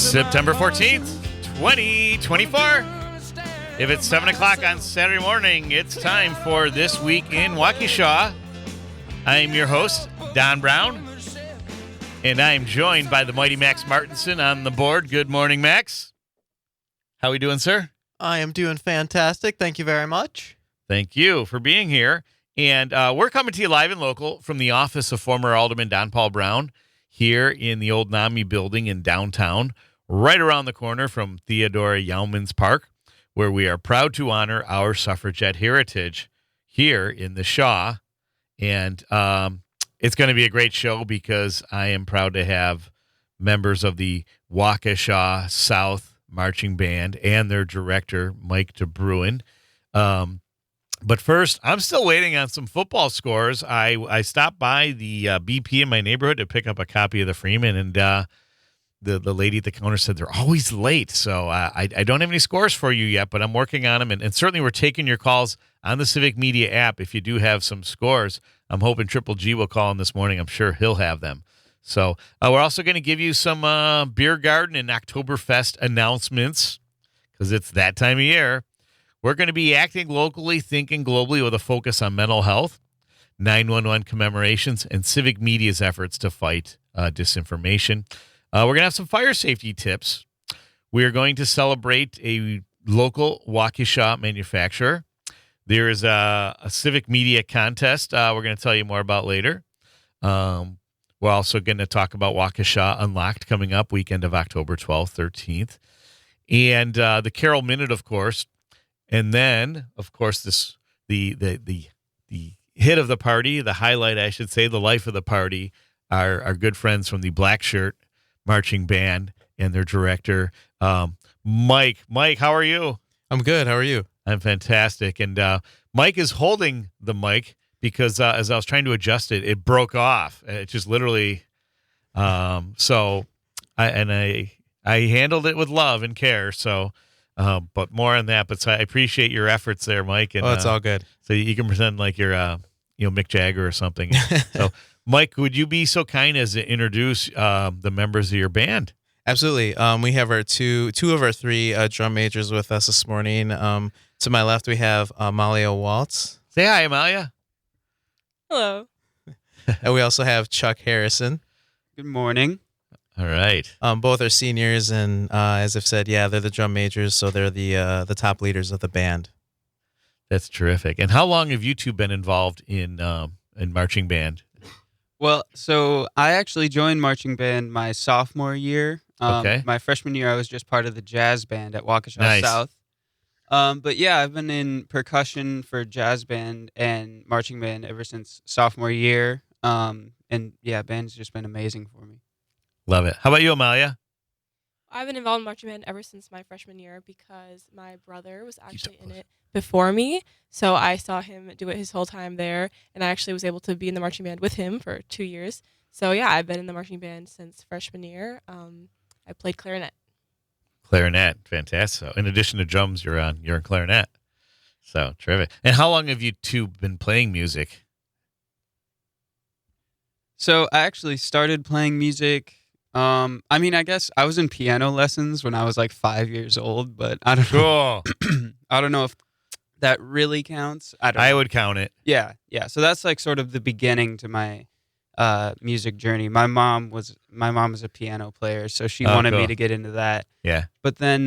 September 14th, 2024. If it's 7 o'clock on Saturday morning, it's time for This Week in Waukesha. I am your host, Don Brown, and I am joined by the mighty Max Martinson on the board. Good morning, Max. How are we doing, sir? I am doing fantastic. Thank you very much. Thank you for being here. And we're coming to you live and local from the office of former Alderman Don Paul Brown here in the old NAMI building in downtown, right around the corner from Theodora Yaumans Park, where we are proud to honor our suffragette heritage here in the Shaw. And it's going to be a great show because I am proud to have members of the Waukesha South Marching Band and their director, Mike DeBruin. But first, I'm still waiting on some football scores. I stopped by the BP in my neighborhood to pick up a copy of the Freeman, and the lady at the counter said they're always late. So I don't have any scores for you yet, but I'm working on them. And certainly we're taking your calls on the Civic Media app. If you do have some scores, I'm hoping Triple G will call in this morning. I'm sure he'll have them. So we're also going to give you some beer garden and Oktoberfest announcements because it's that time of year. We're going to be acting locally, thinking globally with a focus on mental health, 911 commemorations, and Civic Media's efforts to fight disinformation. We're going to have some fire safety tips. We are going to celebrate a local Waukesha manufacturer. There is a Civic Media contest we're going to tell you more about later. We're also going to talk about Waukesha Unlocked coming up weekend of October 12th, 13th. And the Carol Minute, of course. And then, of course, the hit of the party, the highlight, I should say, the life of the party, our good friends from the Blackshirt Marching Band and their director, Mike. Mike, how are you? I'm good. How are you? I'm fantastic. And Mike is holding the mic because as I was trying to adjust it, it broke off. It just literally. So I handled it with love and care. So. But more on that. But so I appreciate your efforts there, Mike. And, it's all good. So you can pretend like you're, Mick Jagger or something. So, Mike, would you be so kind as to introduce the members of your band? Absolutely. We have our two of our three drum majors with us this morning. To my left, we have Amalia Waltz. Say hi, Amalia. Hello. And we also have Chuck Harrison. Good morning. All right. Both are seniors, and as I've said, they're the drum majors, so they're the top leaders of the band. That's terrific. And how long have you two been involved in marching band? Well, so I actually joined marching band my sophomore year. Okay. My freshman year, I was just part of the jazz band at Waukesha Nice. South. But yeah, I've been in percussion for jazz band and marching band ever since sophomore year. And yeah, band's just been amazing for me. Love it. How about you, Amalia? I've been involved in marching band ever since my freshman year because my brother was actually in it before me. So I saw him do it his whole time there, and I actually was able to be in the marching band with him for 2 years. So yeah, I've been in the marching band since freshman year. I played clarinet. Clarinet, fantastic. So in addition to drums, you're in clarinet. So terrific. And how long have you two been playing music? So I actually started playing music. I guess I was in piano lessons when I was like 5 years old, but I don't know. Cool. I don't know if that really counts. I would count it. Yeah. So that's like sort of the beginning to my music journey. My mom was a piano player, so she wanted me to get into that. Yeah. But then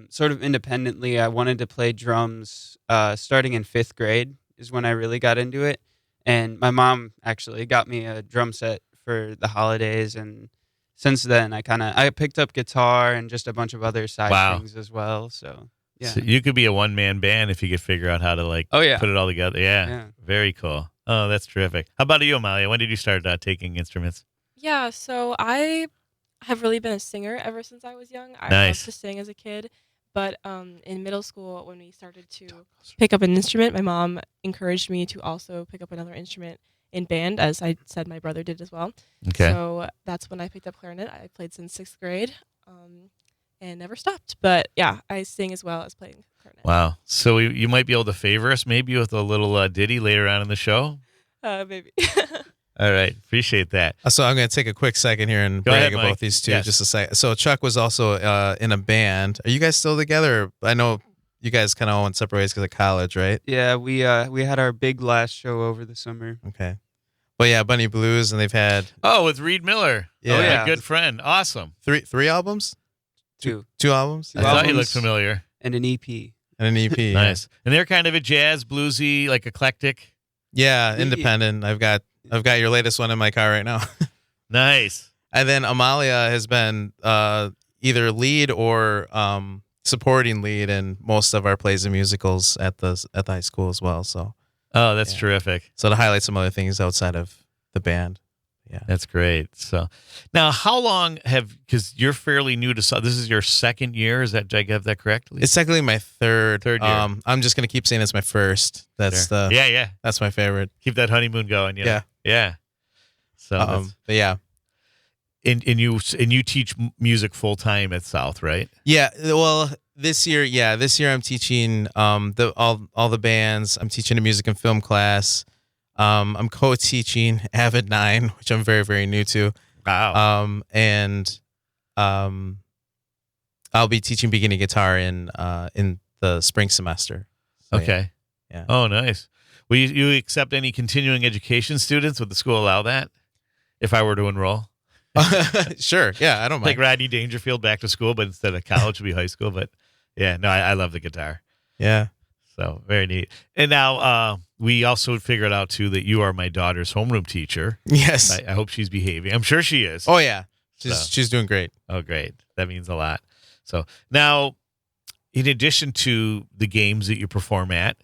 sort of independently, I wanted to play drums starting in 5th grade is when I really got into it. And my mom actually got me a drum set for the holidays, and since then I picked up guitar and just a bunch of other side things as well. So yeah, so you could be a one-man band if you could figure out how to put it all together. Yeah, very cool. Oh, that's terrific. How about you, Amalia? When did you start taking instruments? Yeah, so I have really been a singer ever since I was young. I Nice. loved to sing as a kid. But in middle school, when we started to pick up an instrument, my mom encouraged me to also pick up another instrument in band, as I said my brother did as well. Okay. So that's when I picked up clarinet. I played since 6th grade and never stopped. But yeah, I sing as well as playing clarinet. Wow. So you might be able to favor us maybe with a little ditty later on in the show? Maybe. All right. Appreciate that. So I'm going to take a quick second here and Go brag ahead, about Mike. these two Yes. just a second. So Chuck was also in a band. Are you guys still together? I know you guys kind of went separate ways because of college, right? Yeah, we had our big last show over the summer. Okay. But yeah, Bunny Blues, and they've had Oh, with Reed Miller. Yeah. Oh, Yeah. my good friend. Awesome. three albums? Two. Two albums? I thought you albums. looked familiar. And an EP. And an EP. Nice. And they're kind of a jazz, bluesy, like eclectic. Yeah, independent. I've got your latest one in my car right now. Nice. And then Amalia has been either lead or supporting lead in most of our plays and musicals at the high school as well. So Oh, that's Yeah. terrific. to highlight some other things outside of the band. Yeah. That's great. So now how long because you're fairly new to, this is your second year. Did I have that correct? It's technically my third. Third year. I'm just gonna keep saying it's my first. That's Sure. Yeah. that's my favorite. Keep that honeymoon going. You know? Yeah. Yeah. So that's- But yeah. and you teach music full time at South, right? Yeah, well, this year I'm teaching all the bands. I'm teaching a music and film class. I'm co-teaching Avid 9, which I'm very, very new to. Wow. And I'll be teaching beginning guitar in the spring semester. So, Okay. Yeah. Oh, nice. Will you accept any continuing education students? Would the school allow that? If I were to enroll, Sure. Yeah, I don't like mind. Rodney Dangerfield, back to school, but instead of college, would be high school. But yeah, no, I love the guitar. Yeah. So very neat. And now we also figured out too that you are my daughter's homeroom teacher. Yes. I hope she's behaving. I'm sure she is. Oh yeah. So- She's doing great. Oh, great. That means a lot. So now, in addition to the games that you perform at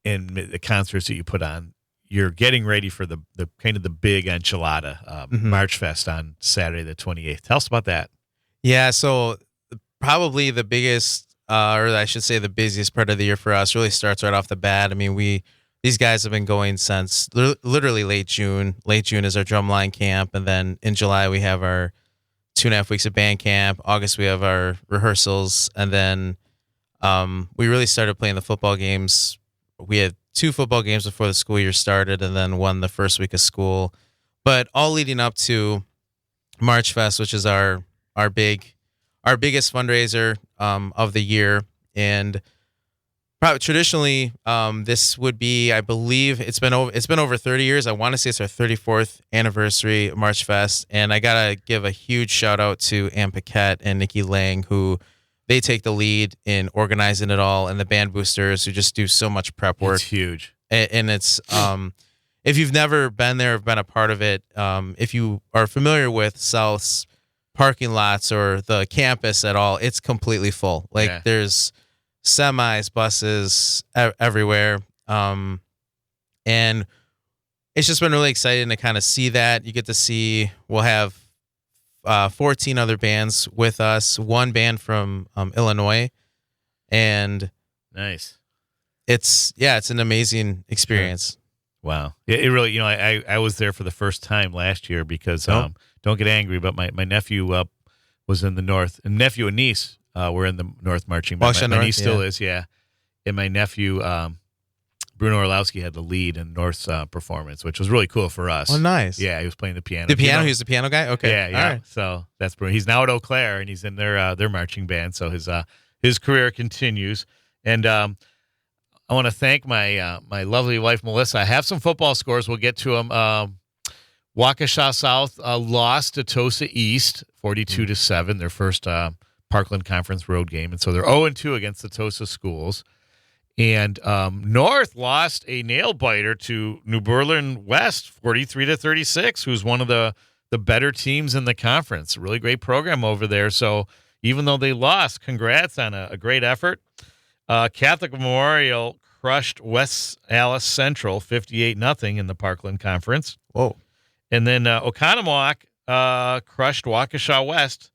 and the concerts that you put on, you're getting ready for the kind of the big enchilada MarchFest on Saturday the 28th. Tell us about that. Yeah, so probably the biggest, or I should say the busiest part of the year for us really starts right off the bat. I mean, these guys have been going since literally late June. Late June is our drumline camp, and then in July we have our 2.5 weeks of band camp. August we have our rehearsals, and then we really started playing the football games. We had 2 football games before the school year started, and then one the first week of school. But all leading up to MarchFest, which is our biggest fundraiser of the year, and probably traditionally this would be, I believe it's been over 30 years. I want to say it's our 34th anniversary of MarchFest, and I gotta give a huge shout out to Ann Paquette and Nikki Lang, who they take the lead in organizing it all, and the band boosters who just do so much prep work. It's huge. And it's if you've never been there or been a part of it, if you are familiar with South's parking lots or the campus at all, it's completely full. Like Yeah. there's semis, buses everywhere, and it's just been really exciting to kind of see that. You get to see we'll have 14 other bands with us, one band from Illinois, and Nice. it's an amazing experience. Wow. It really, I was there for the first time last year because, Oh. don't get angry, but my nephew was in the North, and nephew and niece were in the North marching band. Waukesha My North, niece still yeah. is, yeah. And my nephew, Bruno Orlowski, had the lead in North's performance, which was really cool for us. Oh, nice. Yeah, he was playing the piano. The piano. You know? He's the piano guy. Okay. Yeah, yeah. All right. So that's Bruno. He's now at Eau Claire, and he's in their marching band. So his career continues. And I want to thank my lovely wife Melissa. I have some football scores. We'll get to them. Waukesha South lost to Tosa East 42-7, their first Parkland Conference road game, and so they're 0-2 against the Tosa schools. And North lost a nail biter to New Berlin West 43-36, who's one of the better teams in the conference. A really great program over there. So even though they lost, congrats on a great effort. Catholic Memorial crushed West Alice Central 58-0 in the Parkland Conference. Whoa. And then Oconomowoc crushed Waukesha West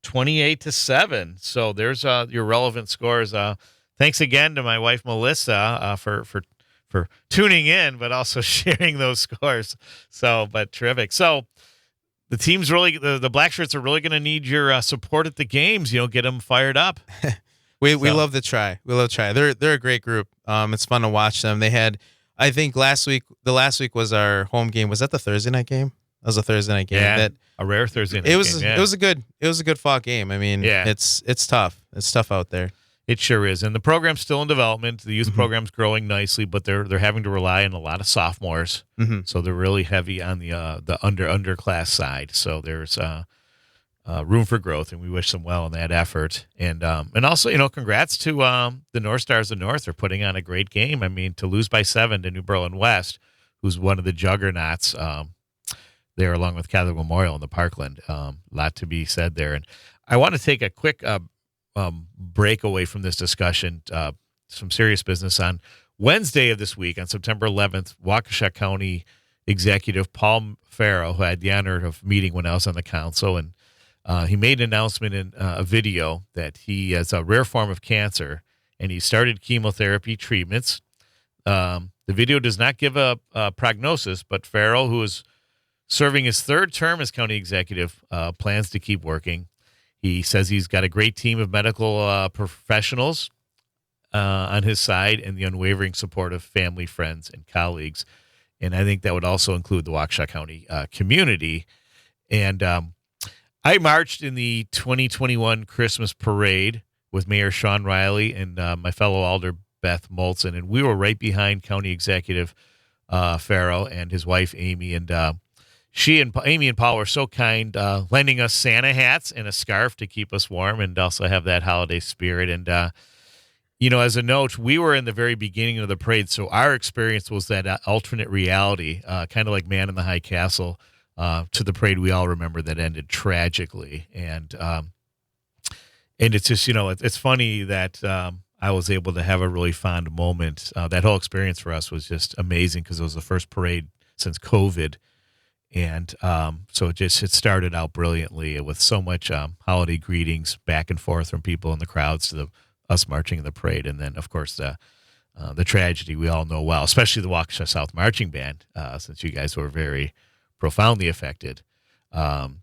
28-7. So there's your relevant scores. Thanks again to my wife Melissa for tuning in, but also sharing those scores. So, but terrific. So the team's really the Blackshirts are really going to need your support at the games. Get them fired up. We love to try. We love to try. They're a great group. It's fun to watch them. They had I think the last week was our home game. Was that the Thursday night game? That was a Thursday night game. Yeah, a rare Thursday night it was, game. Yeah. It was a good fought game. I mean, it's tough. It's tough out there. It sure is. And the program's still in development. The youth program's growing nicely, but they're having to rely on a lot of sophomores. So they're really heavy on the underclass side. So there's room for growth, and we wish them well in that effort. And also, congrats to the North Stars of North. They're putting on a great game. I mean, to lose by 7 to New Berlin West, who's one of the juggernauts there, along with Catholic Memorial in the Parkland. A lot to be said there. And I want to take a quick break away from this discussion, some serious business. On Wednesday of this week, on September 11th, Waukesha County Executive Paul Farrow, who I had the honor of meeting when I was on the council, and he made an announcement in a video that he has a rare form of cancer, and he started chemotherapy treatments. The video does not give a prognosis, but Farrow, who is serving his 3rd term as county executive, plans to keep working. He says he's got a great team of medical professionals on his side and the unwavering support of family, friends, and colleagues. And I think that would also include the Waukesha County community. And I marched in the 2021 Christmas parade with Mayor Sean Riley and my fellow alder, Beth Molson. And we were right behind County Executive Farrow and his wife, Amy. And Amy and Paul were so kind, lending us Santa hats and a scarf to keep us warm and also have that holiday spirit. And, as a note, we were in the very beginning of the parade, so our experience was that alternate reality, kind of like Man in the High Castle, to the parade we all remember that ended tragically. And it's just, it's funny that I was able to have a really fond moment. That whole experience for us was just amazing because it was the first parade since COVID. And so it started out brilliantly with so much holiday greetings back and forth from people in the crowds to us marching in the parade. And then, of course, the tragedy we all know well, especially the Waukesha South Marching Band, since you guys were very profoundly affected. Again,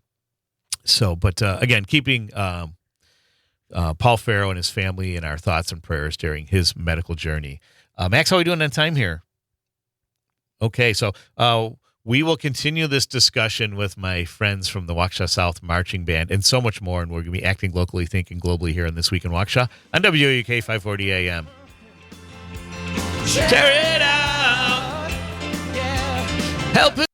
keeping Paul Farrow and his family in our thoughts and prayers during his medical journey. Max, how are we doing on time here? Okay, so we will continue this discussion with my friends from the Waukesha South Marching Band and so much more, and we're going to be acting locally, thinking globally here on This Week in Waukesha on WUK 540 AM. Tear it out! Help it!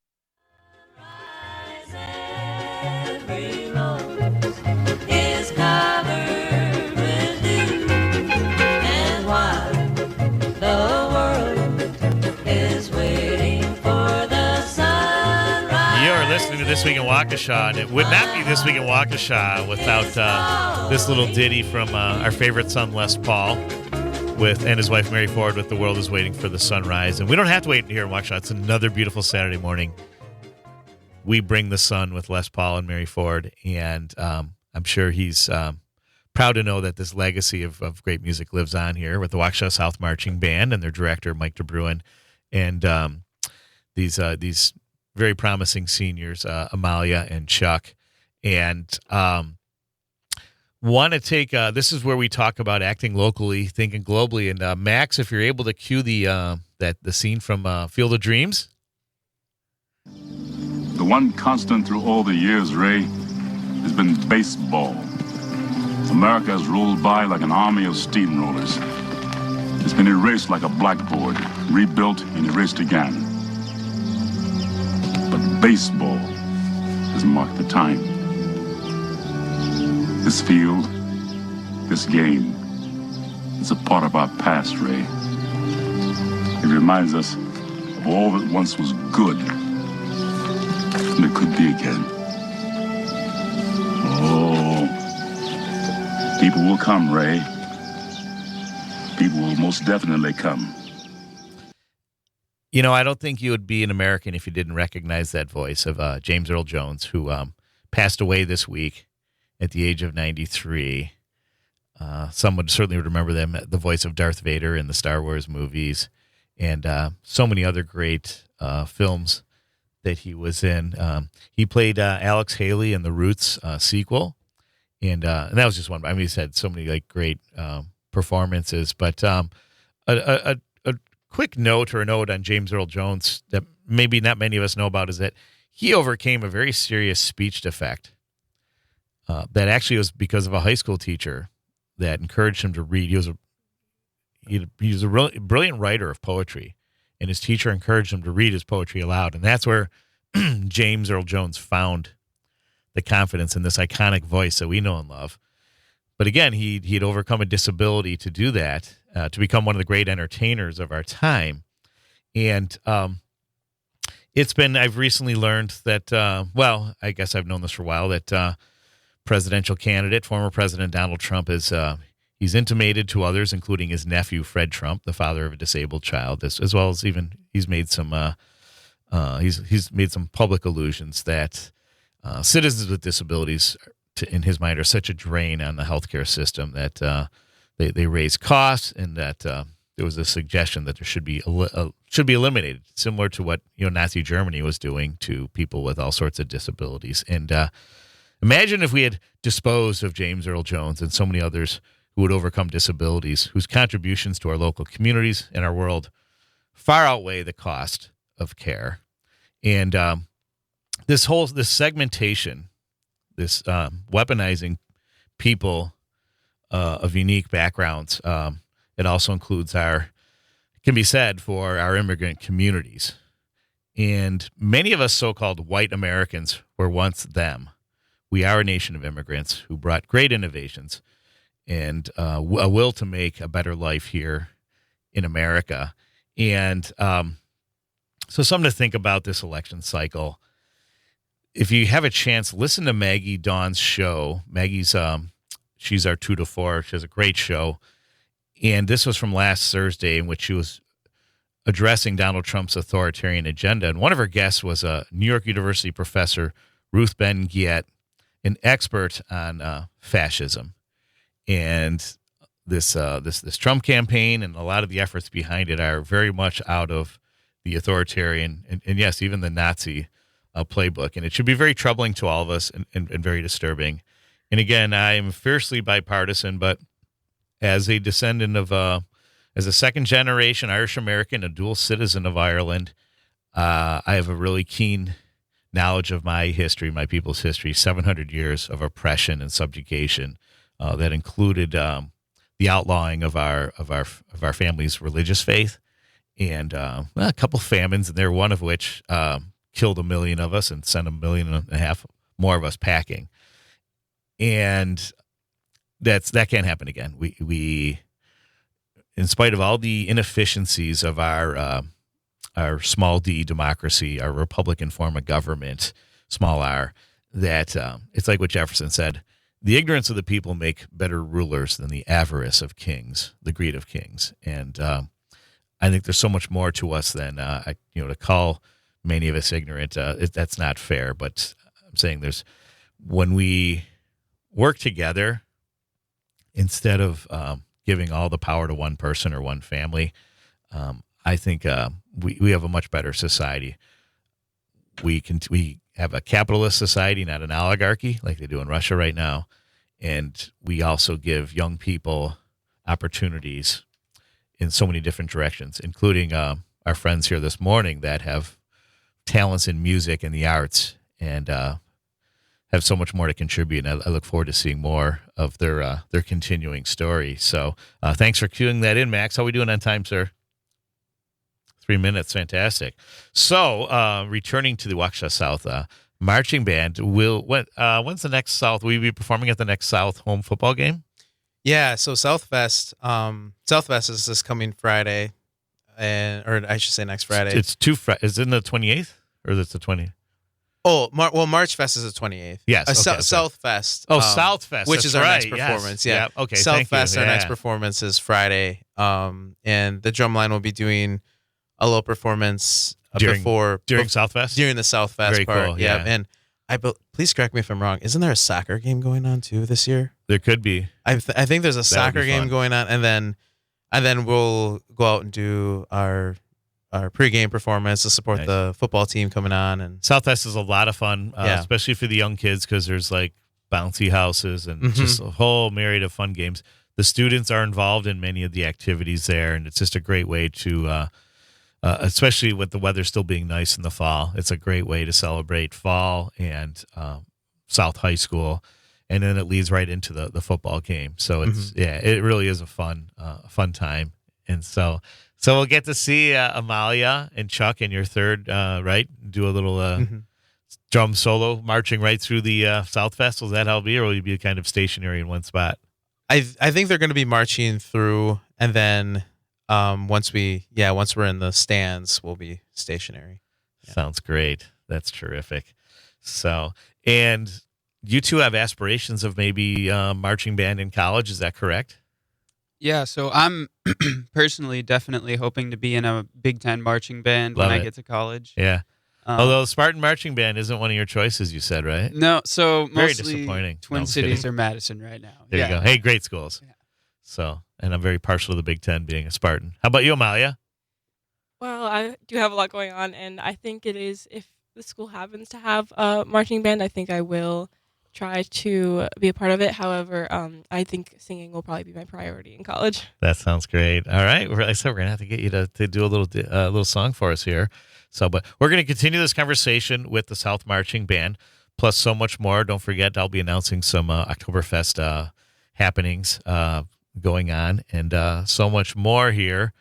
This Week in Waukesha, and it would not be This Week in Waukesha without this little ditty from our favorite son Les Paul and his wife Mary Ford with The World is Waiting for the Sunrise. And we don't have to wait here in Waukesha. It's another beautiful Saturday morning. We bring the sun with Les Paul and Mary Ford, and I'm sure he's proud to know that this legacy of great music lives on here with the Waukesha South Marching Band and their director Mike DeBruin, and these very promising seniors, Amalia and Chuck. And want to take, this is where we talk about acting locally, thinking globally. And Max, if you're able to cue the scene from Field of Dreams. The one constant through all the years, Ray, has been baseball. America has rolled by like an army of steamrollers. It's been erased like a blackboard, rebuilt and erased again. But baseball has marked the time. This field, this game, is a part of our past, Ray. It reminds us of all that once was good, and it could be again. Oh, people will come, Ray. People will most definitely come. I don't think you would be an American if you didn't recognize that voice of James Earl Jones, who passed away this week at the age of 93. Some would certainly remember the voice of Darth Vader in the Star Wars movies, and so many other great films that he was in. He played Alex Haley in the Roots sequel, and that was just one. I mean, he's had so many great performances, but a quick note on James Earl Jones that maybe not many of us know about is that he overcame a very serious speech defect. That actually was because of a high school teacher that encouraged him to read. He was a really brilliant writer of poetry, and his teacher encouraged him to read his poetry aloud. And that's where James Earl Jones found the confidence in this iconic voice that we know and love. But again, he had overcome a disability to do that, to become one of the great entertainers of our time. And I've recently learned that, I guess I've known this for a while, that presidential candidate, former President Donald Trump, he's intimated to others, including his nephew, Fred Trump, the father of a disabled child, as well as even he's made some public allusions that citizens with disabilities, in his mind, are such a drain on the healthcare system that they raise costs, and that there was a suggestion that there should be eliminated, similar to what Nazi Germany was doing to people with all sorts of disabilities. And imagine if we had disposed of James Earl Jones and so many others who would overcome disabilities, whose contributions to our local communities and our world far outweigh the cost of care. And this segmentation, this weaponizing people of unique backgrounds, it also includes can be said for our immigrant communities. And many of us so-called white Americans were once them. We are a nation of immigrants who brought great innovations and a will to make a better life here in America. And so something to think about this election cycle. If you have a chance, listen to Maggie Dawn's show. Maggie's she's our 2 to 4. She has a great show. And this was from last Thursday, in which she was addressing Donald Trump's authoritarian agenda. And one of her guests was a New York University professor, Ruth Ben-Ghiat, an expert on fascism. And this Trump campaign and a lot of the efforts behind it are very much out of the authoritarian and yes, even the Nazi playbook. And it should be very troubling to all of us and very disturbing. And again, I am fiercely bipartisan, but as a descendant of as a second-generation Irish-American, a dual citizen of Ireland, I have a really keen knowledge of my history, my people's history, 700 years of oppression and subjugation that included the outlawing of our family's religious faith, and a couple famines, and there, one of which killed 1 million of us and sent 1.5 million more of us packing. And that can't happen again. We in spite of all the inefficiencies of our small d democracy, our Republican form of government, small r, that it's like what Jefferson said: the ignorance of the people make better rulers than the avarice of kings, the greed of kings. And I think there's so much more to us than to call many of us ignorant. That's not fair. But I'm saying when we work together, instead of giving all the power to one person or one family, I think we have a much better society. We have a capitalist society, not an oligarchy like they do in Russia right now. And we also give young people opportunities in so many different directions, including our friends here this morning that have talents in music and the arts and have so much more to contribute. And I look forward to seeing more of their continuing story. So thanks for queuing that in, Max. How are we doing on time, sir? 3 minutes. Fantastic. So returning to the Waukesha South marching band, when's the next South? Will you be performing at the next South home football game? Yeah, so Southfest is this coming Friday, or I should say next Friday. It's is it the 28th or is it the 20th? Oh, MarchFest is the 28th. Yes. Okay, Southfest. Oh, Southfest, which is our right. next performance. Yes. Yeah. Yep. Okay. Southfest, our next performance is Friday. And the drumline will be doing a little performance during Southfest. During the Southfest Very part. cool, Yeah. yeah. And please correct me if I'm wrong. Isn't there a soccer game going on too this year? There could be. I think there's a soccer game fun. going on, and then we'll go out and do our pregame performance to support Nice. the football team coming on. And Southfest is a lot of fun, especially for the young kids, because there's like bouncy houses and just a whole myriad of fun games. the students are involved in many of the activities there, and it's just a great way to, especially with the weather still being nice in the fall, it's a great way to celebrate fall and South High School, and then it leads right into the football game. So it's it really is a fun time, and so we'll get to see Amalia and Chuck in your third right do a little drum solo marching right through the South Fest. Will that how it'll be, or will you be kind of stationary in one spot? I think they're going to be marching through, and then once we're in the stands, we'll be stationary. Yeah. Sounds great. That's terrific. So, and you two have aspirations of maybe marching band in college. Is that correct? Yeah, so I'm personally definitely hoping to be in a Big Ten marching band Love when it. I get to college. Yeah. Although Spartan Marching Band isn't one of your choices, you said, right? No, so Very mostly disappointing. No, Twin I'm Cities kidding. or Madison right now. There you go. Hey, great schools. Yeah. So, and I'm very partial to the Big Ten being a Spartan. How about you, Amalia? Well, I do have a lot going on, and I think it is, if the school happens to have a marching band, I think I will try to be a part of it. However, I think singing will probably be my priority in college. That sounds great. All right. Like I said, we're going to have to get you to do a little song for us here. So, but we're going to continue this conversation with the South Marching Band, plus so much more. Don't forget, I'll be announcing some Oktoberfest happenings going on, and so much more here.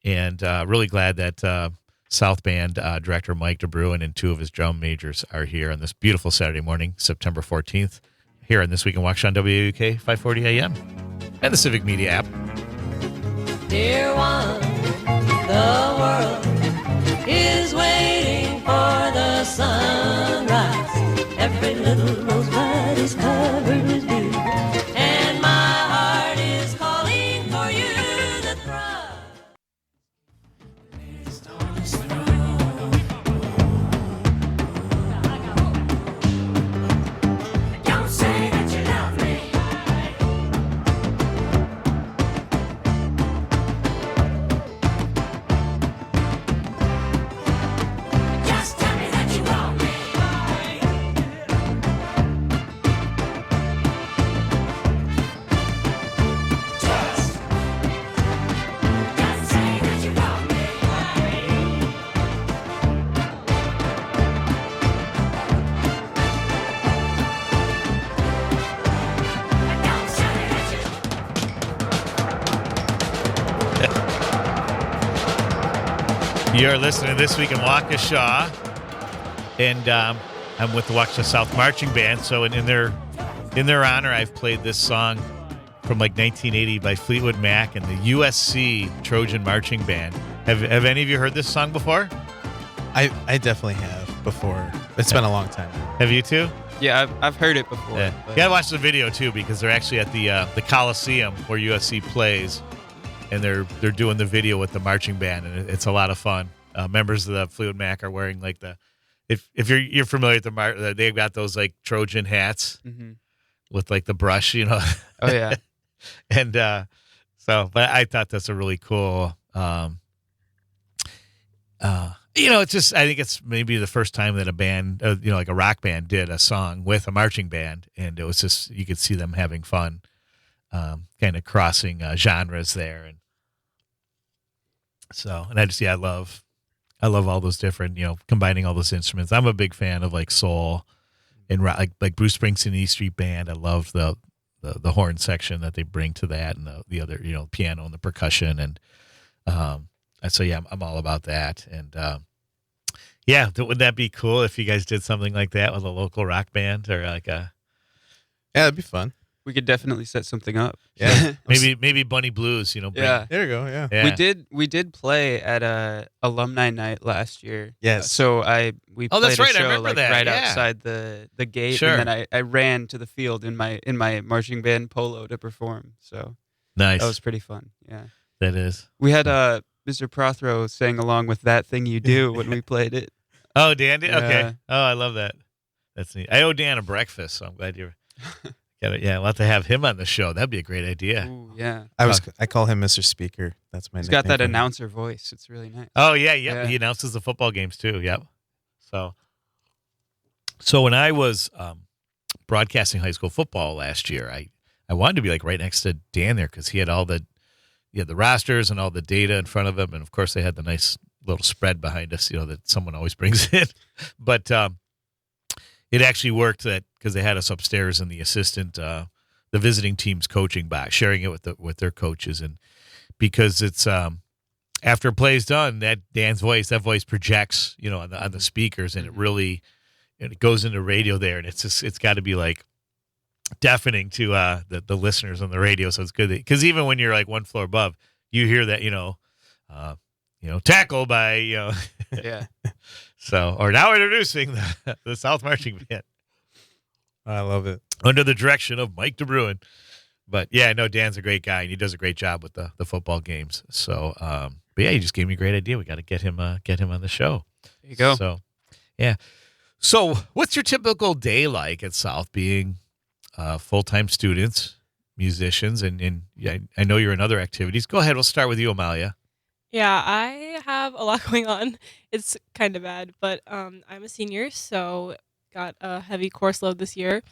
And really glad that South Band Director Mike DeBruin and two of his drum majors are here on this beautiful Saturday morning, September 14th, here on This Week in Waukesha on WUK 540 AM and the Civic Media app. Dear one, the world is waiting for the sunrise. Every little rosebud is covered with dew, and my heart is calling for you to thrive. Don't say that you love me. Just tell me that you want me. Just say that you want me. Don't say that you. You're listening to This Week in Waukesha, and I'm with the Waukesha South Marching Band. So in their honor, I've played this song from like 1980 by Fleetwood Mac and the USC Trojan Marching Band. Have any of you heard this song before? I definitely have before. It's been a long time. Have you too? Yeah, I've heard it before. Yeah. but- You gotta watch the video too, because they're actually at the Coliseum where USC plays, and they're doing the video with the marching band, and it's a lot of fun. Members of the Fleetwood Mac are wearing like if you're familiar with they've got those like Trojan hats Mhm. with like the brush, you know. Oh yeah. And but I thought that's a really cool. It's just, I think it's maybe the first time that a band, like a rock band, did a song with a marching band, and it was just, you could see them having fun, kind of crossing genres there, and so, and I love all those different, combining all those instruments. I'm a big fan of like soul and rock, like Bruce Springsteen and E Street Band. I love the horn section that they bring to that, and the other, piano and the percussion, and so yeah, I'm all about that. And would that be cool if you guys did something like that with a local rock band, or like Yeah, that'd be fun. We could definitely set something up. Yeah. maybe Bunny Blues, bring- Yeah. There you go. Yeah. yeah. We did play at a alumni night last year. Yes. So we Oh, played that's right, I a show remember like that, right yeah. outside the gate, Sure. and then I ran to the field in my marching band polo to perform. So Nice. that was pretty fun. Yeah. That is. We had Mr. Prothero sang along with That Thing You Do when we played it. Oh, Dan did? Yeah. Okay. Oh, I love that. That's neat. I owe Dan a breakfast, so I'm glad you're. We'll have to have him on the show. That'd be a great idea. Ooh, yeah. I call him Mr. Speaker. That's my He's got nickname that for him. announcer voice. It's really nice. Oh yeah. Yeah. He announces the football games too. Yep. So when I was broadcasting high school football last year, I wanted to be like right next to Dan there because he had the rosters and all the data in front of him, and of course they had the nice little spread behind us, that someone always brings in. But it actually worked that because they had us upstairs and the assistant, the visiting team's coaching back, sharing it with their coaches, and because it's after a play's done, that voice projects, on the speakers, and it really it goes into radio there, and it's got to be like deafening to the listeners on the radio. So it's good because even when you're like one floor above, you hear that tackle by Yeah. So or now introducing the South Marching Band I love it. under the direction of Mike DeBruin. But yeah, no, Dan's a great guy and he does a great job with the football games. So but yeah, he just gave me a great idea. We got to get him on the show. There you go. So yeah. So what's your typical day like at South, being full-time students, musicians, and I know you're in other activities. Go ahead. We'll start with you, Amalia. Yeah, I have a lot going on. It's kind of bad, but I'm a senior, so got a heavy course load this year.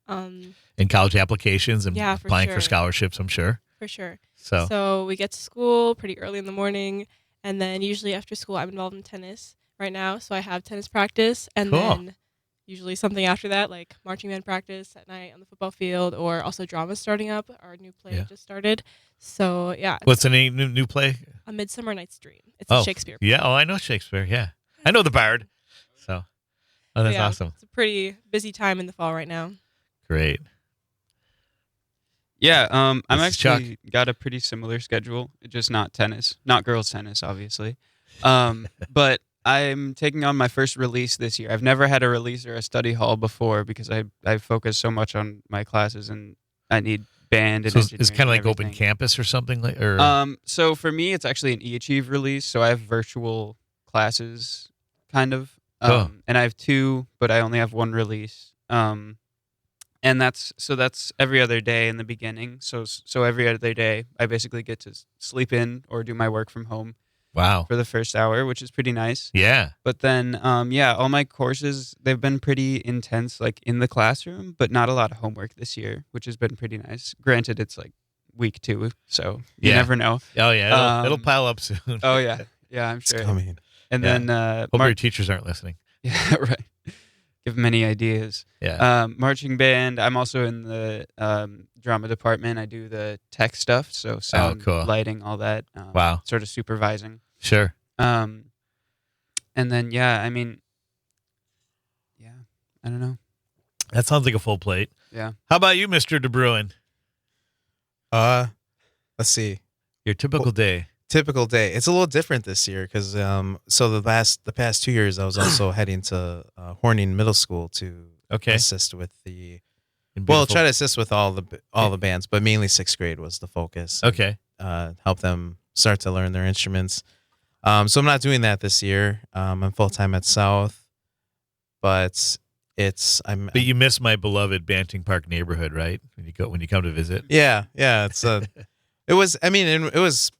In college applications and Yeah, for applying for sure. scholarships, I'm sure. For sure. So So we get to school pretty early in the morning, and then usually after school, I'm involved in tennis right now. So I have tennis practice, and Cool. then usually something after that, like marching band practice at night on the football field, or also drama starting up. Our new play Yeah. just started. So yeah, what's the name? New play? A Midsummer Night's Dream. It's Oh, a Shakespeare. Yeah. Oh, I know Shakespeare. Yeah. I know the Bard. So that's Yeah, awesome. It's a pretty busy time in the fall right now. Great. Yeah, I'm This is Chuck. actually got a pretty similar schedule, just not tennis, not girls tennis, obviously. But I'm taking on my first release this year. I've never had a release or a study hall before because I focus so much on my classes and I need band and So it's engineering kind of and like open everything. campus or something like, or So for me, it's actually an eAchieve release. So I have virtual classes, kind of, Cool. and I have two, but I only have one release. And that's every other day in the beginning. So every other day, I basically get to sleep in or do my work from home wow. for the first hour, which is pretty nice. Yeah. But then, all my courses, they've been pretty intense, like in the classroom, but not a lot of homework this year, which has been pretty nice. Granted, it's like week 2, so you Yeah. never know. Oh yeah. It'll Um, pile up soon. Oh yeah, yeah, I'm It's sure. coming. And Yeah. then, Hope your teachers aren't listening. yeah, right. Give them any ideas. Yeah. Marching band. I'm also in the drama department. I do the tech stuff, so sound, cool. lighting, all that. Wow. Sort of supervising. Sure. And then I don't know. That sounds like a full plate. Yeah. How about you, Mr. DeBruin? Let's see. Your typical day. Typical day. It's a little different this year because so the past 2 years I was also heading to Horning Middle School to Okay. assist with the And well, beautiful- try to assist with all the bands, but mainly 6th grade was the focus. Okay. Help them start to learn their instruments. So I'm not doing that this year. I'm full time at South, but But you miss my beloved Banting Park neighborhood, right? When you come to visit. yeah. It's it was. I mean, it was.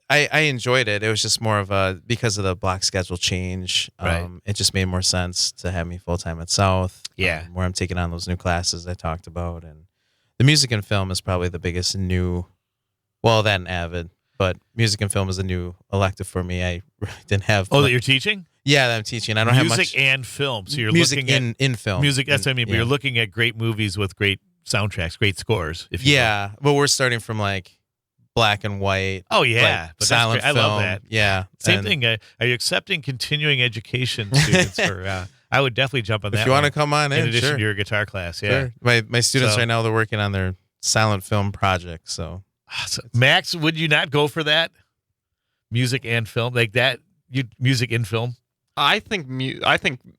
I enjoyed it. It was just more of a because of the block schedule change. Right. It just made more sense to have me full time at South. Yeah. Where I'm taking on those new classes I talked about, and the music and film is probably the biggest new. Well, that and Avid, but music and film is a new elective for me. I really didn't have. Oh, that you're teaching? Yeah, that I'm teaching. I don't have much Music and film. So you're music looking in film. music. That's what I mean. But Yeah. you're looking at great movies with great soundtracks, great scores. If you will. Yeah, but we're starting from like black and white. Oh yeah. like, But that's silent great. I film. love that. Yeah, Same and thing. Are you accepting continuing education students for? I would definitely jump on that. If you want to one, come on in in, addition sure. to your guitar class, yeah. Sure. My students So- right now they're working on their silent film project. So So, Max, would you not go for that? Music and film like that? You music in film? I think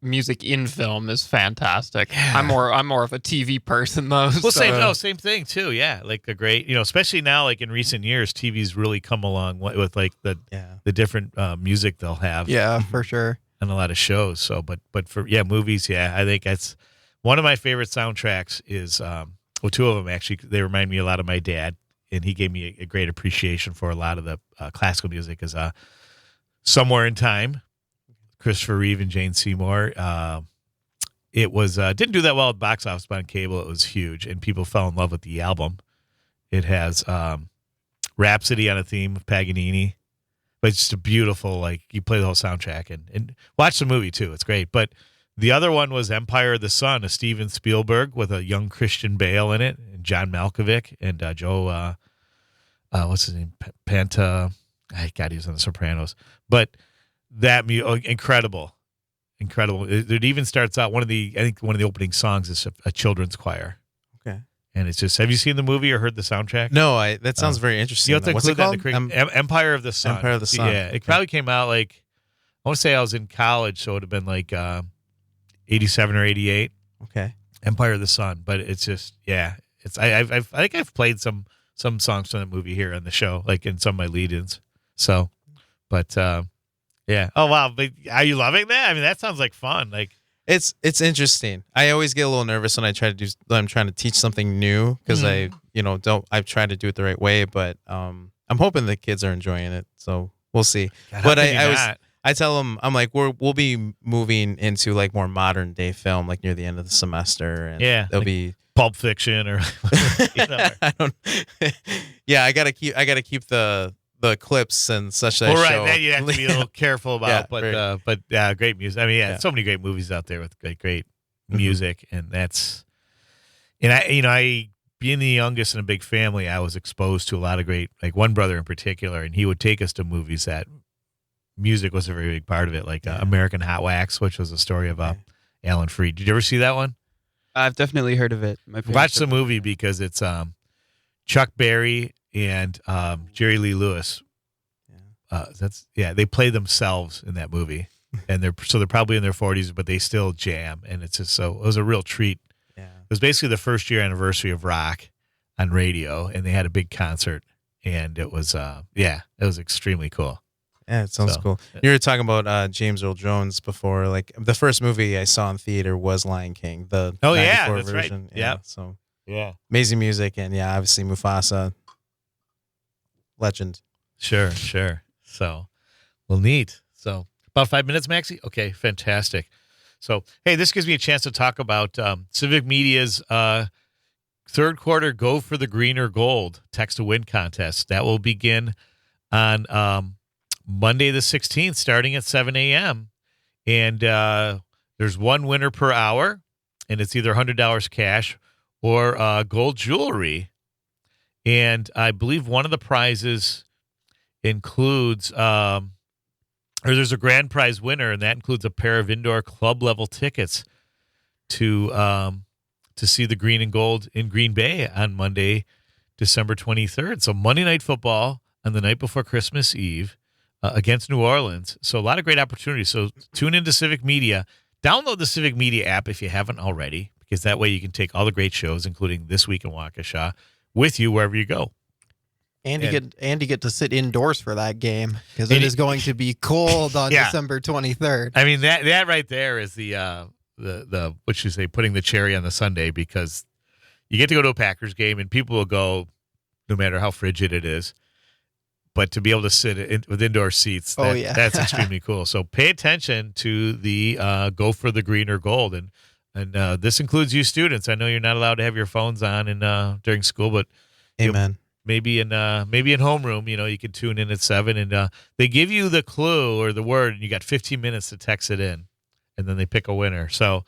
music in film is fantastic. Yeah. I'm more of a TV person though. Well, so- same thing too. Yeah, like a great, especially now, like in recent years, TV's really come along with like yeah, the different music they'll have. Yeah, for sure. And a lot of shows. So, but for movies, I think that's one of my favorite soundtracks. Is two of them actually. They remind me a lot of my dad, and he gave me a great appreciation for a lot of the classical music. Is Somewhere in Time, Christopher Reeve and Jane Seymour, it was didn't do that well at box office, but on cable it was huge, and people fell in love with the album. It has Rhapsody on a theme of Paganini, but it's just a beautiful, like, you play the whole soundtrack and watch the movie too. It's great. But the other one was Empire of the Sun, a Steven Spielberg with a young Christian Bale in it, and John Malkovich and Joe, what's his name? Panta. God, he was on The Sopranos. But that incredible. It even starts out, I think one of the opening songs is a children's choir. Okay. And it's just, have you seen the movie or heard the soundtrack? No, that sounds very interesting. You have to What's it include that in called? the Empire of the Sun. Empire of the Sun. Yeah, it probably came out like, I want to say I was in college, so it would have been like 87 or 88. Okay. Empire of the Sun. But it's just, yeah. I think I've played some songs from the movie here on the show, like in some of my lead-ins. So, but yeah. Oh wow! But are you loving that? I mean, that sounds like fun. Like, it's interesting. I always get a little nervous when I'm trying to teach something new because I try to do it the right way, but I'm hoping the kids are enjoying it. So we'll see. God, but how can you not? I tell them, I'm like, we'll be moving into like more modern day film, like near the end of the semester, and Yeah, there'll like be Pulp Fiction or I don't. Yeah, I gotta keep the clips and such that well, right, show. that you have to be a little careful about. Yeah, but great music. I mean, yeah, so many great movies out there with great music, and that's, and I being the youngest in a big family, I was exposed to a lot of great, like one brother in particular, and he would take us to movies that music was a very big part of it, like American Hot Wax, which was a story of Alan Freed. Did you ever see that one? I've definitely heard of it. My parents Watch the have- movie because it's Chuck Berry and Jerry Lee Lewis. They play themselves in that movie, and they're probably in their 40s, but they still jam, and it's just it was a real treat. Yeah. It was basically the first year anniversary of rock on radio, and they had a big concert, and it was it was extremely cool. Yeah, it sounds cool. You were talking about James Earl Jones before. Like the first movie I saw in theater was Lion King, the 94 that's version. right. Yeah. So Yeah, amazing music, and obviously Mufasa, legend. sure. So, well, neat. So, about 5 minutes, Maxie? Okay, fantastic. So, hey, this gives me a chance to talk about Civic Media's third quarter Go for the Green or Gold Text to Win contest. That will begin on Monday the 16th, starting at 7 a.m. And there's one winner per hour, and it's either $100 cash or gold jewelry. And I believe one of the prizes includes, or there's a grand prize winner, and that includes a pair of indoor club level tickets to see the Green and Gold in Green Bay on Monday, December 23rd. So Monday Night Football on the night before Christmas Eve against New Orleans. So a lot of great opportunities. So tune into Civic Media. Download the Civic Media app if you haven't already, because that way you can take all the great shows, including This Week in Waukesha, with you wherever you go. And you get to sit indoors for that game because And it is going to be cold on Yeah. December 23rd. I mean, that right there is the what you say, putting the cherry on the sundae, because you get to go to a Packers game and people will go no matter how frigid it is. But to be able to sit with indoor seats, that's extremely cool. So pay attention to the Go for the Green or Gold, and this includes you students. I know you're not allowed to have your phones on during school, but Amen. maybe in homeroom, you can tune in at 7, and they give you the clue or the word, and you got 15 minutes to text it in, and then they pick a winner. So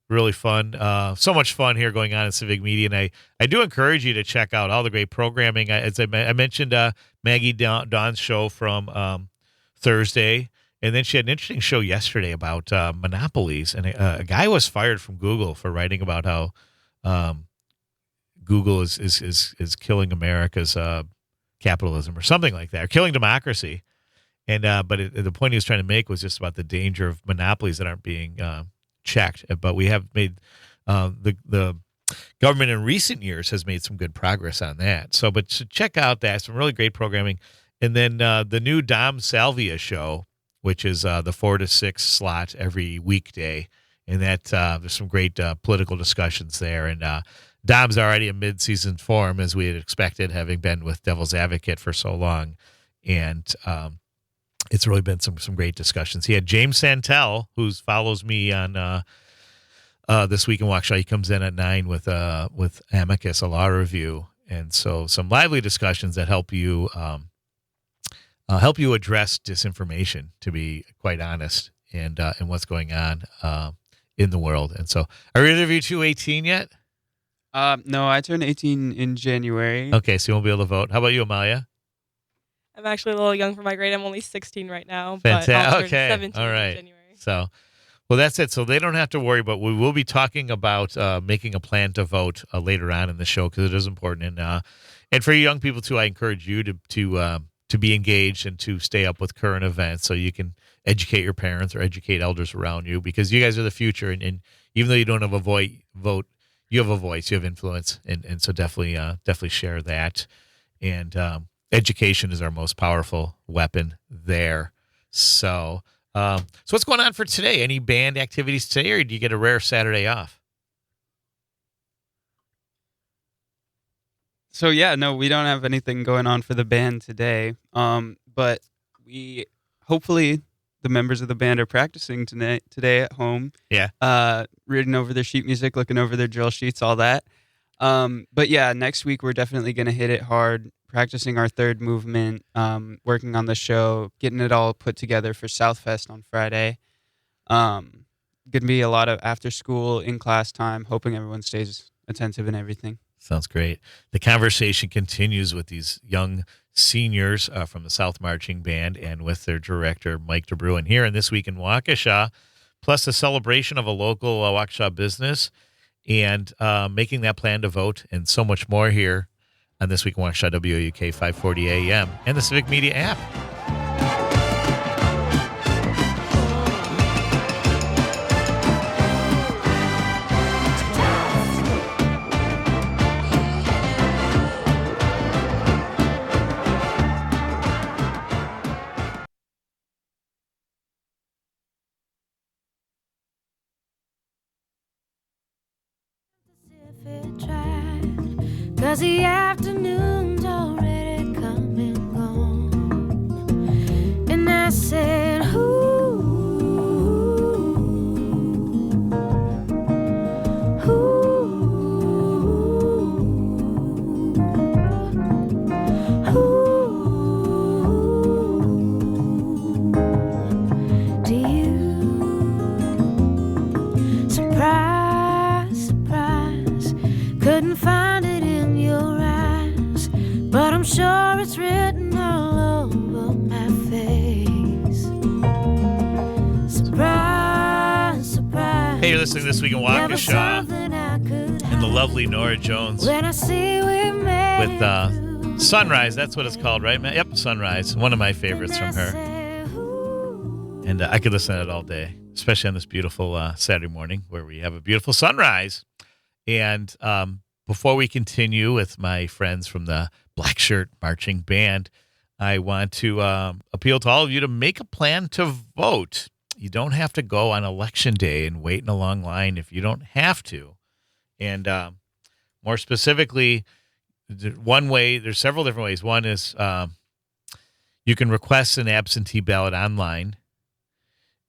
really fun, so much fun here going on in Civic Media, and I do encourage you to check out all the great programming. As I mentioned, Maggie Dawn's show from Thursday, and then she had an interesting show yesterday about monopolies, and a guy was fired from Google for writing about how Google is killing America's capitalism or something like that, or killing democracy. And but the point he was trying to make was just about the danger of monopolies that aren't being checked. But we have made the government in recent years has made some good progress on that. So, but check out that, some really great programming. And then the new Dom Salvia show, which is the 4 to 6 slot every weekday, and that there's some great political discussions there. And Dom's already in mid-season form, as we had expected, having been with Devil's Advocate for so long. And it's really been some great discussions. He had James Santel, who follows me on this week in Waukesha. He comes in at 9 with Amicus, a law review, and so some lively discussions that help you address disinformation, to be quite honest, and what's going on in the world. And so, are either of you two 18 yet? No, I turned 18 in January. Okay, so you won't be able to vote. How about you, Amalia? I'm actually a little young for my grade. I'm only 16 right now, but I'll Fantastic. turn Okay, 17 all in right. January. So, well, that's it. So they don't have to worry, but we will be talking about making a plan to vote later on in the show, because it is important. And for you young people too, I encourage you to be engaged and to stay up with current events, so you can educate your parents or educate elders around you, because you guys are the future. And even though you don't have a vote, you have a voice, you have influence, and so definitely share that. And education is our most powerful weapon there. So what's going on for today? Any band activities today, or do you get a rare Saturday off? So yeah, no, we don't have anything going on for the band today. But we hopefully the members of the band are practicing today at home. Yeah. Reading over their sheet music, looking over their drill sheets, all that. But yeah, next week we're definitely going to hit it hard, practicing our third movement, working on the show, getting it all put together for Southfest on Friday. Going to be a lot of after school, in class time, hoping everyone stays attentive and everything. Sounds great. The conversation continues with these young seniors from the South Marching Band and with their director, Mike DeBruin, here in This Week in Waukesha, plus a celebration of a local Waukesha business, and making that plan to vote, and so much more here on This Week in Waukesha, WOUK 540 AM, and the Civic Media app. Cause the afternoon's already come and gone. And I said, ooh, do you? Surprise, surprise, couldn't find it in your eyes, but I'm sure it's written all over my face. Surprise, surprise. Hey, you're listening to This Week in Waukesha, and the lovely Nora Jones When I see we made with Sunrise. That's what it's called, right, Matt? Yep, Sunrise. One of my favorites from her. And I could listen to it all day, especially on this beautiful Saturday morning where we have a beautiful sunrise. And before we continue with my friends from the Blackshirt Marching Band, I want to appeal to all of you to make a plan to vote. You don't have to go on election day and wait in a long line if you don't have to. And more specifically, one way, there's several different ways. One is you can request an absentee ballot online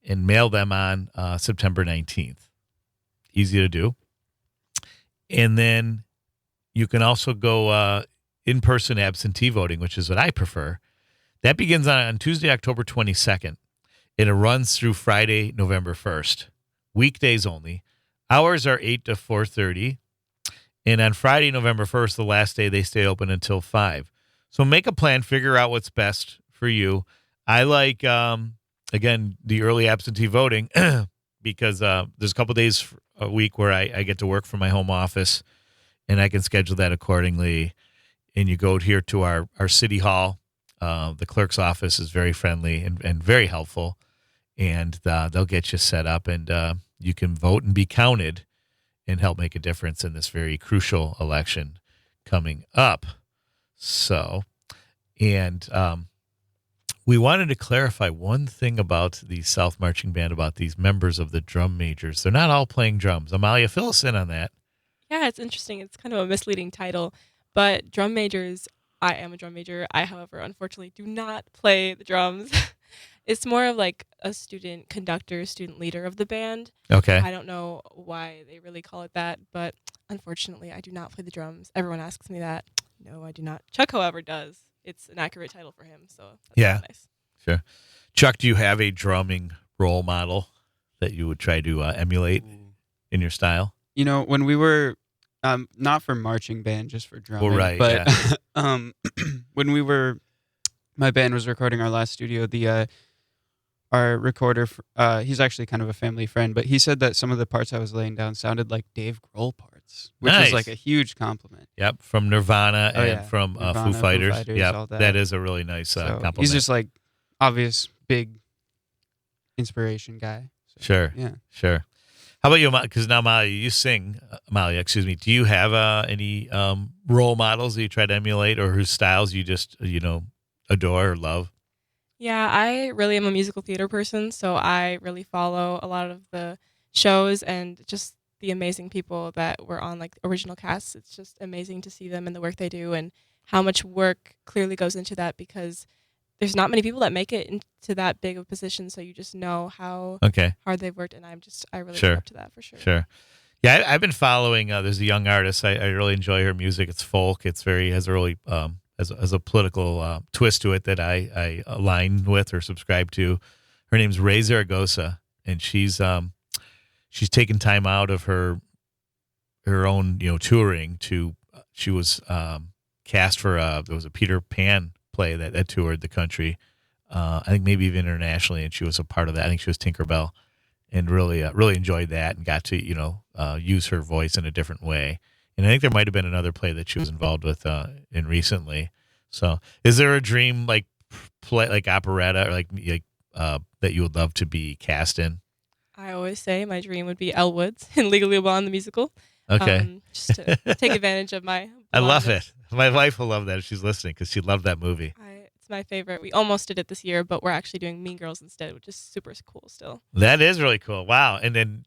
and mail them on September 19th. Easy to do. And then you can also go in-person absentee voting, which is what I prefer. That begins on Tuesday, October 22nd, and it runs through Friday, November 1st. Weekdays only. Hours are 8 to 4:30. And on Friday, November 1st, the last day, they stay open until 5. So make a plan. Figure out what's best for you. I like, again, the early absentee voting because there's a couple days a week where I get to work from my home office, and I can schedule that accordingly. And you go here to our city hall. The clerk's office is very friendly and very helpful, and they'll get you set up, and you can vote and be counted and help make a difference in this very crucial election coming up. So, and we wanted to clarify one thing about the South Marching Band, about these members of the drum majors. They're not all playing drums. Amalia, fill us in on that. Yeah, it's interesting. It's kind of a misleading title, but drum majors, I am a drum major. I, however, unfortunately do not play the drums. It's more of like a student conductor, student leader of the band. Okay. I don't know why they really call it that, but unfortunately, I do not play the drums. Everyone asks me that. No, I do not. Chuck, however, does. It's an accurate title for him, so that's Yeah. nice. Sure. Chuck, do you have a drumming role model that you would try to emulate in your style? You know, when we were not for marching band, just for drumming. right, But when we were, my band was recording our last studio. Our recorder, he's actually kind of a family friend, but he said that some of the parts I was laying down sounded like Dave Grohl parts, which Nice. was like a huge compliment. Yep, from Nirvana Oh, and yeah. from Nirvana, Foo Foo Fighters. Fighters, Yep, all that. that is a really nice So compliment. he's just like obvious big inspiration guy. So, Sure. Yeah. Sure. How about you, because now Amalia, you sing. Amalia, excuse me. Do you have any role models that you try to emulate, or whose styles you just adore or love? Yeah, I really am a musical theater person, so I really follow a lot of the shows and just the amazing people that were on like original casts. It's just amazing to see them and the work they do and how much work clearly goes into that because there's not many people that make it into that big of a position, so you just know how Okay. hard they've worked, and I really Sure. look up to that for sure. Sure. Yeah, I've been following. There's a young artist. I really enjoy her music. It's folk. It's has a really has a political twist to it that I align with or subscribe to. Her name's Ray Zaragoza, and she's taken time out of her own touring to. She was cast for there was a Peter Pan play that toured the country. I think maybe even internationally, and she was a part of that. I think she was Tinkerbell. And really enjoyed that and got to, use her voice in a different way. And I think there might have been another play that she was involved with in recently. So is there a dream like play like operetta or like that you would love to be cast in? I always say my dream would be Elle Woods in Legally Blonde the musical. Okay. Just to take advantage of my I love blondness. it. My wife will love that if she's listening because she loved that movie. It's my favorite. We almost did it this year, but we're actually doing Mean Girls instead, which is super cool still. That is really cool. Wow. And then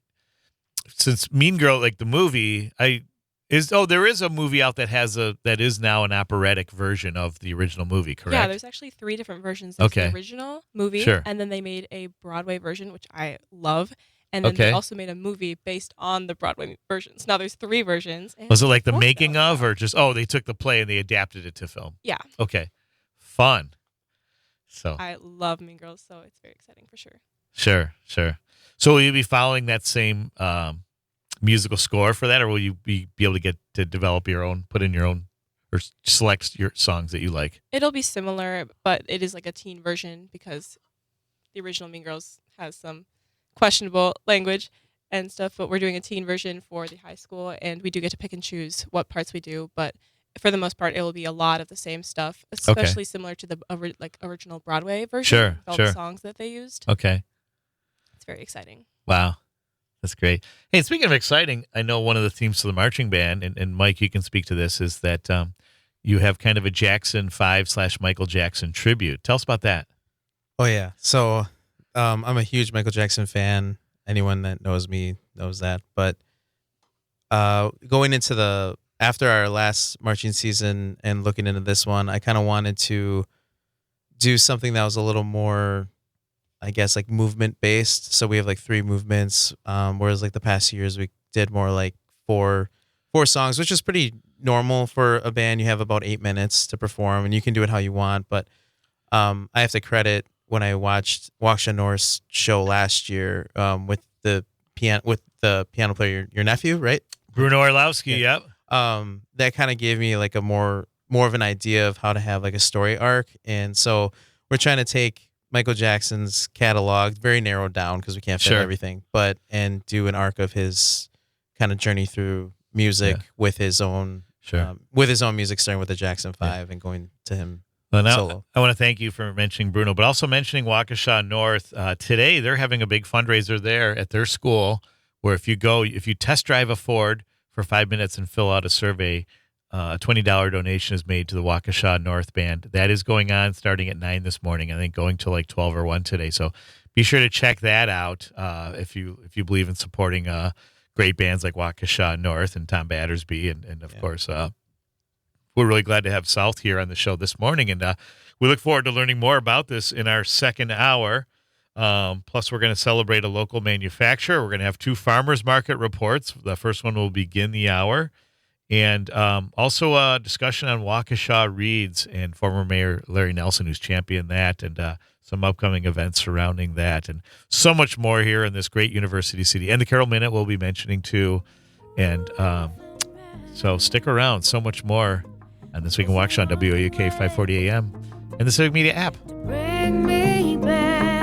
since Mean Girl, like the movie, there is a movie out that is now an operatic version of the original movie, correct? Yeah, there's actually 3 different versions. There's Okay. the original movie, Sure. and then they made a Broadway version, which I love. And then they Okay. also made a movie based on the Broadway versions. Now there's 3 versions. and Was it like the 4 making now. of or just they took the play and they adapted it to film? Yeah, Okay. Fun. So I love Mean Girls, so it's very exciting for sure. sure. So will you be following that same musical score for that, or will you be able to get to develop your own, put in your own, or select your songs that you like? It'll be similar, but it is like a teen version because the original Mean Girls has some questionable language and stuff, but we're doing a teen version for the high school, and we do get to pick and choose what parts we do, but for the most part, it will be a lot of the same stuff, especially similar to the original Broadway version. Sure, with all sure. the songs that they used. Okay. It's very exciting. Wow. That's great. Hey, speaking of exciting, I know one of the themes for the marching band, and Mike, you can speak to this, is that you have kind of a Jackson 5/Michael Jackson tribute. Tell us about that. Oh yeah. So I'm a huge Michael Jackson fan. Anyone that knows me knows that. But going into after our last marching season and looking into this one, I kind of wanted to do something that was a little more, I guess, like movement based. So we have like 3 movements, whereas like the past years we did more like four songs, which is pretty normal for a band. You have about 8 minutes to perform, and you can do it how you want. But I have to credit when I watched Waukesha North's show last year with the piano player, your nephew, right? Bruno Orlowski, yep. That kind of gave me like a more of an idea of how to have like a story arc. And so we're trying to take Michael Jackson's catalog, very narrowed down because we can't fit Sure. everything, and do an arc of his kind of journey through music with his own music, starting with the Jackson 5 and going to him Well, now solo. I want to thank you for mentioning Bruno, but also mentioning Waukesha North. Today, they're having a big fundraiser there at their school where if you test drive a Ford for 5 minutes and fill out a survey, a $20 donation is made to the Waukesha North Band. That is going on starting at 9 this morning. I think going to like 12 or 1 today. So be sure to check that out if you believe in supporting great bands like Waukesha North and Tom Battersby and of course we're really glad to have South here on the show this morning, and we look forward to learning more about this in our second hour. Plus, we're going to celebrate a local manufacturer. We're going to have 2 farmers market reports. The first one will begin the hour, and also a discussion on Waukesha Reeds and former Mayor Larry Nelson, who's championed that, and some upcoming events surrounding that, and so much more here in this great university city. And the Carroll Minute we'll be mentioning too, and so stick around. So much more on This Week in Waukesha on WAUK 540 AM and the Civic Media app. Bring me back.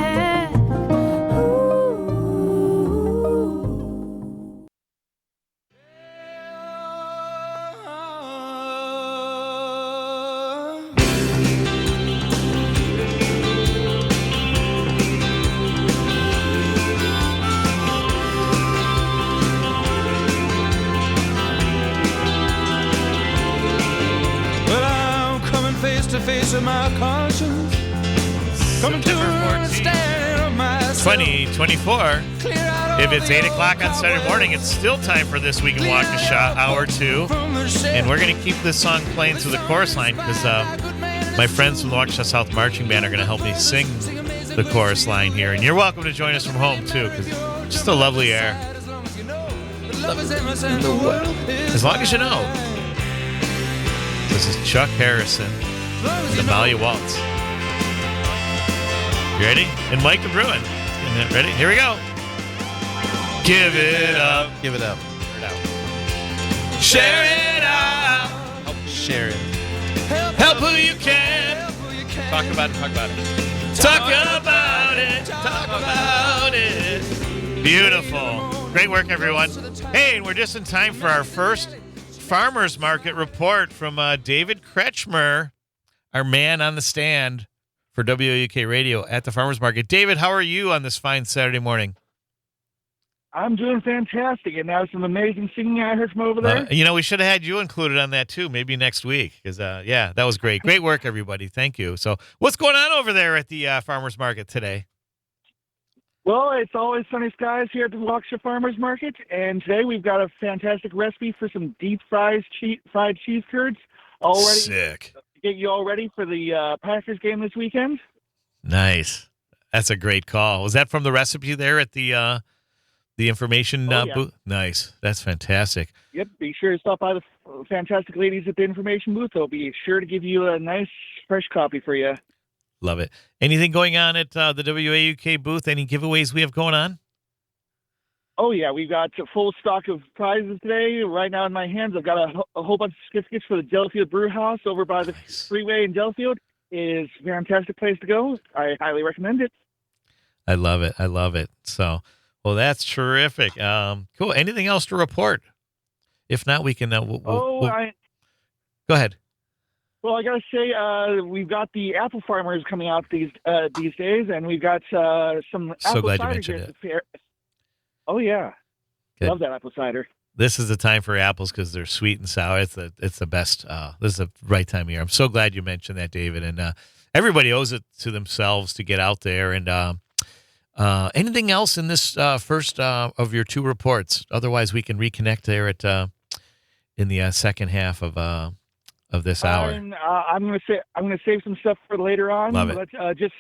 Well, I'm coming face to face with my conscience. Coming to understand of myself. 2024. If it's 8 o'clock on Saturday morning, it's still time for This Week in Waukesha, hour 2. And we're going to keep this song playing through the chorus line because my friends from the Waukesha South Marching Band are going to help me sing the chorus line here. And you're welcome to join us from home, too, because it's just a lovely air. As long as you know. This is Chuck Harrison and Amalia Waltz. You ready? And Mike the Bruin. Ready? Here we go. Give it up. Give it up. Share it out. Share it. Help who you can. Talk about it. Talk about it. Talk about it. Talk about it. Beautiful. Great work, everyone. Hey, and we're just in time for our first farmers market report from David Kretschmer, our man on the stand for WAUK Radio at the farmers market. David, how are you on this fine Saturday morning? I'm doing fantastic, and that was some amazing singing I heard from over there. We should have had you included on that too, maybe next week, because that was great. Great work, everybody. Thank you. So what's going on over there at the farmers market today? Well, it's always sunny skies here at the Waukesha Farmers Market, and today we've got a fantastic recipe for some deep fried cheese curds. Sick. To get you all ready for the Packers game this weekend. Nice. That's a great call. Was that from the recipe there at the information booth? Nice. That's fantastic. Yep. Be sure to stop by the fantastic ladies at the information booth. They'll be sure to give you a nice, fresh copy for you. Love it. Anything going on at the WAUK booth? Any giveaways we have going on? Oh, yeah. We've got a full stock of prizes today. Right now in my hands, I've got a whole bunch of certificates for the Delafield Brew House over by the freeway in Delafield. It is a fantastic place to go. I highly recommend it. I love it. I love it. So, well, that's terrific. Cool. Anything else to report? If not, we can. Go ahead. Well, I gotta say, we've got the apple farmers coming out these days, and we've got some So apple glad you cider mentioned here at the fair. Oh yeah, Good. love that apple cider. This is the time for apples because they're sweet and sour. It's the best. This is the right time of year. I'm so glad you mentioned that, David. And everybody owes it to themselves to get out there. And anything else in this first of your 2 reports? Otherwise, we can reconnect there at in the second half of this hour. I'm gonna save some stuff for later on. Love it. But just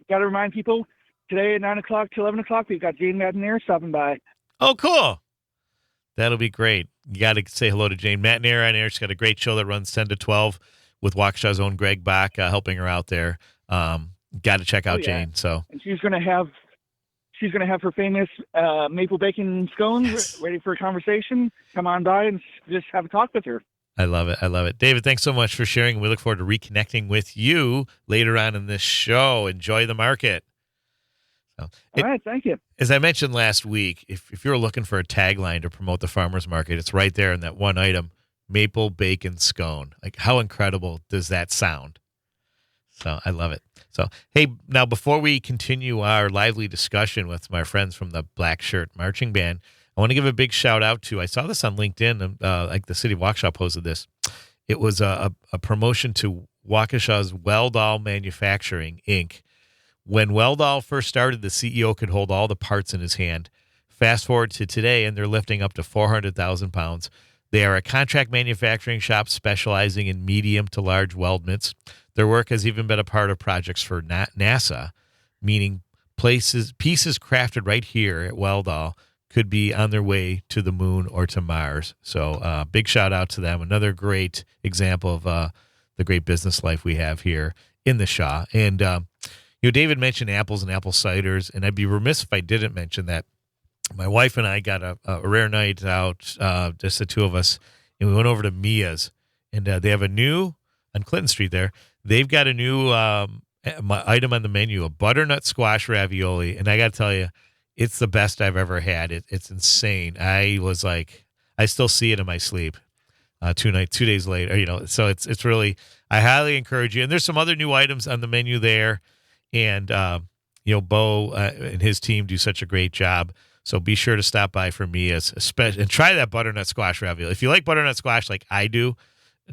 gotta remind people today at 9 o'clock to 11 o'clock we've got Jane Madinair stopping by. Oh, cool. That'll be great. You got to say hello to Jane Madinair on air. She's got a great show that runs 10 to 12 with Waukesha's own Greg Bach helping her out there. Got to check out Jane. So, and she's gonna have her famous maple bacon scones ready for a conversation. Come on by and just have a talk with her. I love it. I love it. David, thanks so much for sharing. We look forward to reconnecting with you later on in this show. Enjoy the market. So, all right, thank you. As I mentioned last week, if you're looking for a tagline to promote the farmer's market, it's right there in that one item, maple bacon scone. Like, how incredible does that sound? So I love it. So, hey, now before we continue our lively discussion with my friends from the Blackshirt Marching Band, I want to give a big shout out to, I saw this on LinkedIn, like the city of Waukesha posted this. It was a promotion to Waukesha's Weldall Manufacturing, Inc. When Weldall first started, the CEO could hold all the parts in his hand. Fast forward to today, and they're lifting up to 400,000 pounds. They are a contract manufacturing shop specializing in medium to large weldments. Their work has even been a part of projects for NASA, meaning pieces crafted right here at Weldall could be on their way to the moon or to Mars. So big shout out to them. Another great example of the great business life we have here in the Shaw. And, David mentioned apples and apple ciders, and I'd be remiss if I didn't mention that my wife and I got a rare night out, just the two of us, and we went over to Mia's, and they have a new, on Clinton Street there, they've got a new item on the menu, a butternut squash ravioli, and I got to tell you, it's the best I've ever had. It's insane. I was like, I still see it in my sleep 2 days later, so it's really, I highly encourage you. And there's some other new items on the menu there. And, Bo and his team do such a great job. So be sure to stop by for me and try that butternut squash ravioli. If you like butternut squash like I do,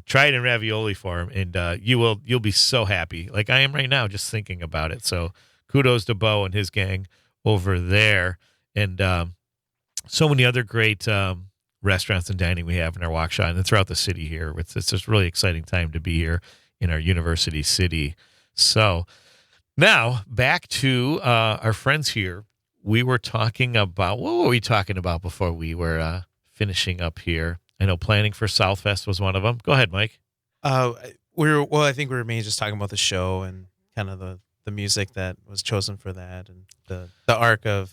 try it in ravioli form, and you'll be so happy, like I am right now, just thinking about it. So kudos to Bo and his gang over there, and so many other great restaurants and dining we have in our Waukesha and throughout the city here. It's just a really exciting time to be here in our university city. So now back to our friends here. We were talking about, what were we talking about before we were finishing up here? I know planning for Southfest was one of them. Go ahead, Mike. I think we were mainly just talking about the show and kind of the music that was chosen for that, and the arc of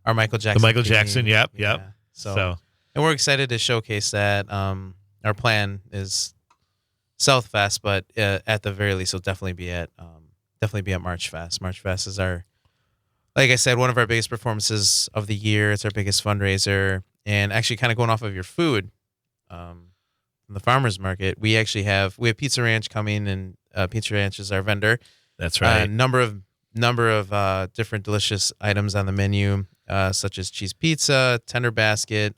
our Michael Jackson. The Michael theme. Jackson, yep. Yeah. So, and we're excited to showcase that. Our plan is Southfest, but at the very least, it'll definitely be at MarchFest. MarchFest is our, like I said, one of our biggest performances of the year. It's our biggest fundraiser, and actually, kind of going off of your food, from the farmers market, we actually have Pizza Ranch coming, and Pizza Ranch is our vendor. That's right. Number of different delicious items on the menu, such as cheese pizza, tender basket,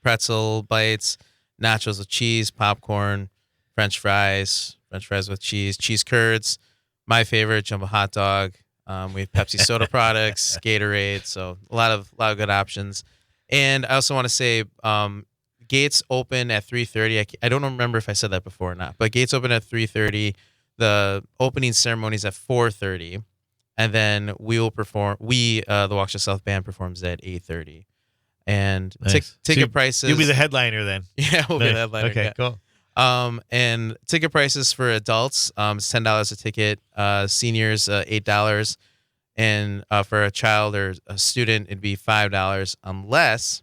pretzel bites, nachos with cheese, popcorn, French fries with cheese curds. My favorite, jumbo hot dog. We have Pepsi soda products, Gatorade. So a lot of good options. And I also want to say, gates open at 3:30. I don't remember if I said that before or not, but gates open at 3:30. The opening ceremony is at 4:30, and then we will perform. The Waukesha South Band performs at 8:30, and Nice. ticket So prices. You'll be the headliner then. Yeah, we'll be Nice. the headliner. Okay, yeah. cool. And ticket prices for adults, is $10 a ticket. Seniors, $8, and for a child or a student, it'd be $5, unless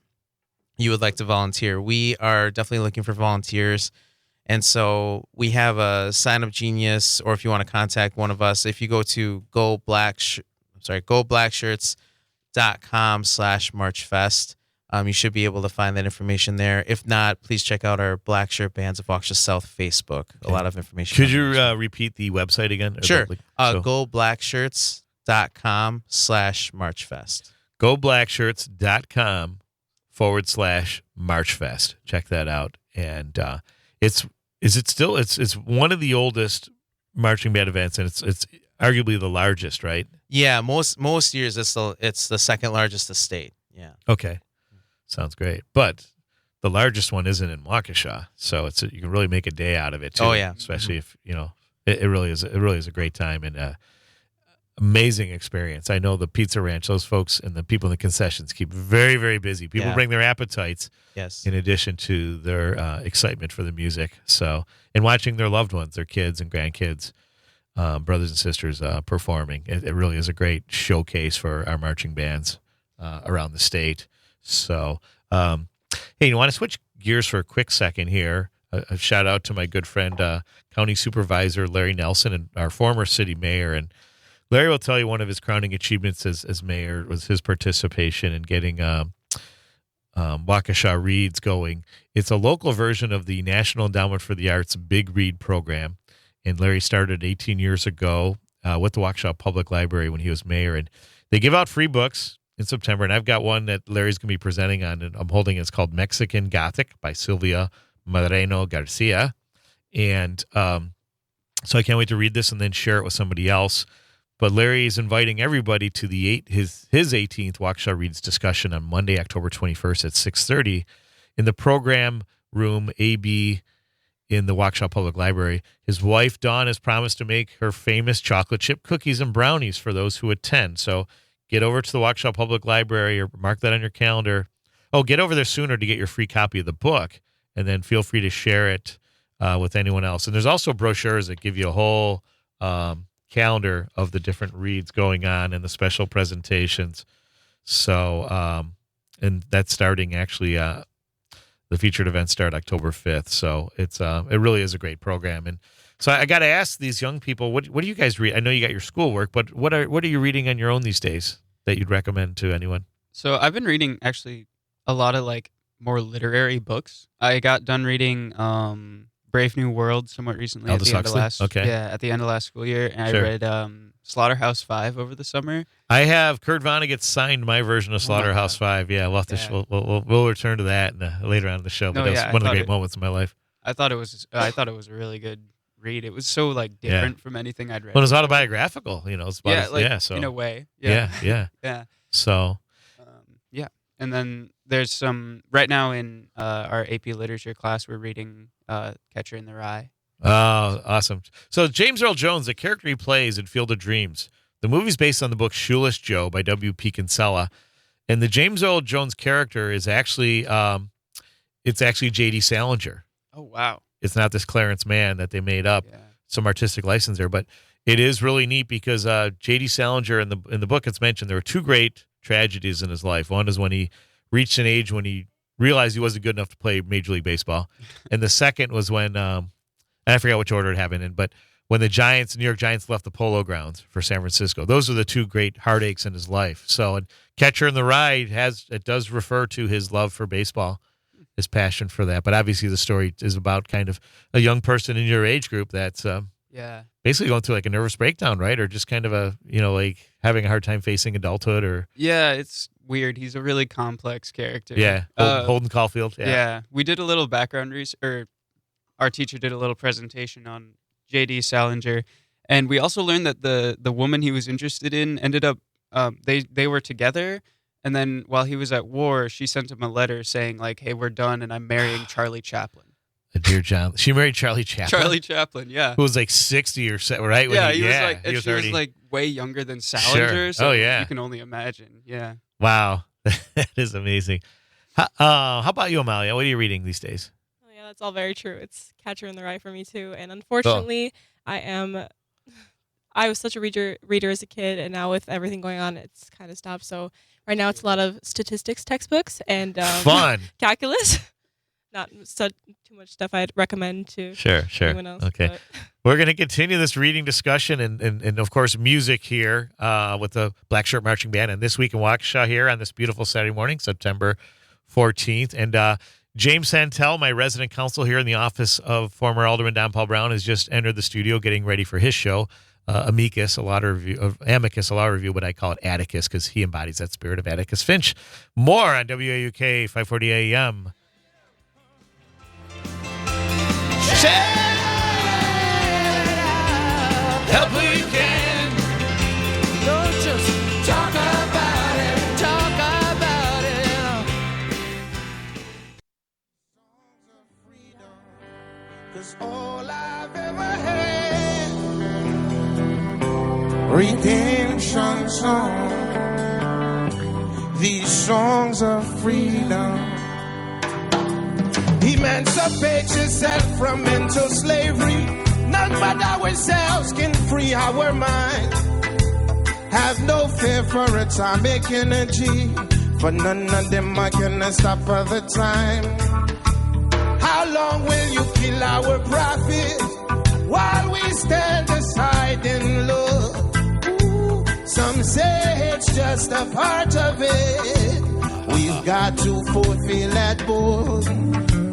you would like to volunteer. We are definitely looking for volunteers. And so we have a Sign Up Genius, or if you want to contact one of us, if you go to goblackshirt.com/MarchFest, you should be able to find that information there. If not, please check out our Blackshirt Bands of Waukesha South Facebook. A lot of information. Could you repeat the website again? Or Sure. GoBlackshirts.com/MarchFest. GoBlackshirts.com/MarchFest. Check that out. And it's one of the oldest marching band events, and it's arguably the largest, right? Yeah, most years it's the second largest to state. Yeah. Okay. Sounds great. But the largest one isn't in Waukesha, so you can really make a day out of it too. Oh, yeah. Especially if it really is a great time and amazing experience. I know the Pizza Ranch, those folks and the people in the concessions keep very, very busy. People bring their appetites, yes, in addition to their excitement for the music. So, and watching their loved ones, their kids and grandkids, brothers and sisters performing. It really is a great showcase for our marching bands around the state. So, hey, you want to switch gears for a quick second here? A shout out to my good friend, County Supervisor Larry Nelson, and our former city mayor. And Larry will tell you one of his crowning achievements as mayor was his participation in getting Waukesha Reads going. It's a local version of the National Endowment for the Arts Big Read program. And Larry started 18 years ago with the Waukesha Public Library when he was mayor. And they give out free books in September. And I've got one that Larry's going to be presenting on, and I'm holding. It's called Mexican Gothic by Silvia Moreno Garcia. And so I can't wait to read this and then share it with somebody else. But Larry is inviting everybody to his 18th Waukesha Reads discussion on Monday, October 21st at 6:30. In the program, room AB in the Waukesha Public Library. His wife, Dawn, has promised to make her famous chocolate chip cookies and brownies for those who attend. So get over to the Waukesha Public Library or mark that on your calendar. Oh, get over there sooner to get your free copy of the book, and then feel free to share it with anyone else. And there's also brochures that give you a whole calendar of the different reads going on and the special presentations. So, and that's starting actually, the featured events start October 5th. So it really is a great program. And so I got to ask these young people, what do you guys read? I know you got your schoolwork, but what are you reading on your own these days that you'd recommend to anyone? So I've been reading actually a lot of like more literary books. I got done reading Brave New World somewhat recently at the end of at the end of last school year, and Sure. I read Slaughterhouse-5 over the summer. I have Kurt Vonnegut signed my version of Slaughterhouse-5. Yeah, we'll have to we'll return to that later on in the show. But that was one of the great moments in my life. I thought it was a really good read. It was so like different from anything I'd read. Well, it was autobiographical, It's about so in a way. Yeah. So and then there's some right now in our AP Literature class. We're reading Catcher in the Rye. Oh, awesome. So James Earl Jones, the character he plays in Field of Dreams, the movie's based on the book Shoeless Joe by W.P. Kinsella. And the James Earl Jones character is actually, it's actually J.D. Salinger. Oh, wow. It's not this Clarence Mann that they made up, some artistic license there. But it is really neat because J.D. Salinger, in the book it's mentioned, there were two great tragedies in his life. One is when he reached an age when he realized he wasn't good enough to play Major League Baseball. And the second was when, I forgot which order it happened in, but when the New York Giants left the Polo Grounds for San Francisco. Those are the two great heartaches in his life. So, and Catcher in the Rye does refer to his love for baseball, his passion for that. But obviously the story is about kind of a young person in your age group that's basically going through like a nervous breakdown, right? Or just kind of a, like having a hard time facing adulthood or. Yeah, it's weird. He's a really complex character. Yeah, Holden Caulfield. Yeah. We did a little background research, our teacher did a little presentation on J.D. Salinger, and we also learned that the woman he was interested in ended up they were together, and then while he was at war, she sent him a letter saying like, "Hey, we're done, and I'm marrying Charlie Chaplin." Dear John, she married Charlie Chaplin. Charlie Chaplin, yeah, who was like 60 or so, right? He was like way younger than Salinger. Sure. So you can only imagine. Yeah. Wow, that is amazing. How about you, Amalia? What are you reading these days? That's all very true. It's Catcher in the Rye for me too, and unfortunately, I was such a reader as a kid, and now with everything going on, it's kind of stopped. So right now, it's a lot of statistics textbooks and fun calculus. Not too much stuff I'd recommend to anyone else. Okay, but. We're going to continue this reading discussion and of course music here with the Blackshirt Marching Band, and this week in Waukesha here on this beautiful Saturday morning, September 14th, and. James Santel, my resident counsel here in the office of former Alderman Don Paul Brown, has just entered the studio getting ready for his show, Amicus, a law review, but I call it Atticus because he embodies that spirit of Atticus Finch. More on WAUK 540 AM. Help we can. Don't just talk about it. Talk about it. Songs of freedom, 'cause all I've ever had. Redemption song. These songs of freedom. Emancipate yourself from mental slavery. None but ourselves can free our mind. Have no fear for atomic energy, for none of them are gonna stop other time. How long will you kill our prophet while we stand aside and look? Ooh, some say it's just a part of it. We've got to fulfill that book.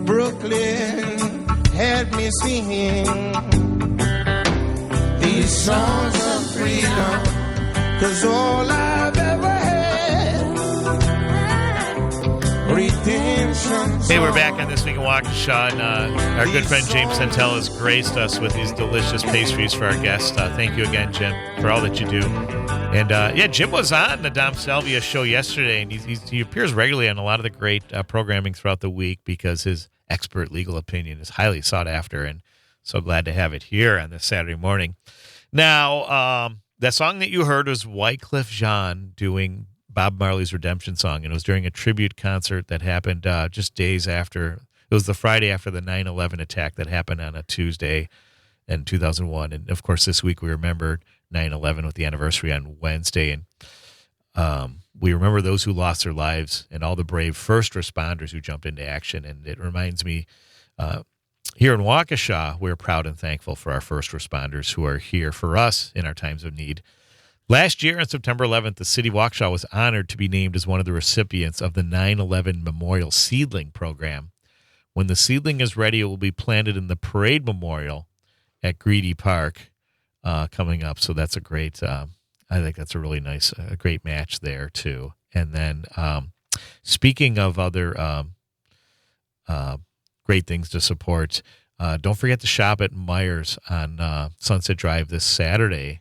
Brooklyn, help me sing these songs of freedom, 'cause all I've ever had. intentions. Hey, we're back on This Week in Waukesha, and our good friend James Santel has graced us with these delicious pastries for our guests. Thank you again, Jim, for all that you do. And, Jim was on the Dom Salvia show yesterday, and he appears regularly on a lot of the great programming throughout the week because his expert legal opinion is highly sought after, and so glad to have it here on this Saturday morning. Now, that song that you heard was Wycliffe Jean doing Bob Marley's Redemption Song, and it was during a tribute concert that happened just days after. It was the Friday after the 9/11 attack that happened on a Tuesday in 2001. And, of course, this week we remembered 9/11 with the anniversary on Wednesday. And we remember those who lost their lives and all the brave first responders who jumped into action. And it reminds me, here in Waukesha, we're proud and thankful for our first responders who are here for us in our times of need. Last year, on September 11th, the city of Waukesha was honored to be named as one of the recipients of the 9/11 Memorial Seedling Program. When the seedling is ready, it will be planted in the Parade Memorial at Greedy Park coming up. So that's a great, I think that's a really nice, great match there, too. And then speaking of other great things to support, don't forget to shop at Myers on Sunset Drive this Saturday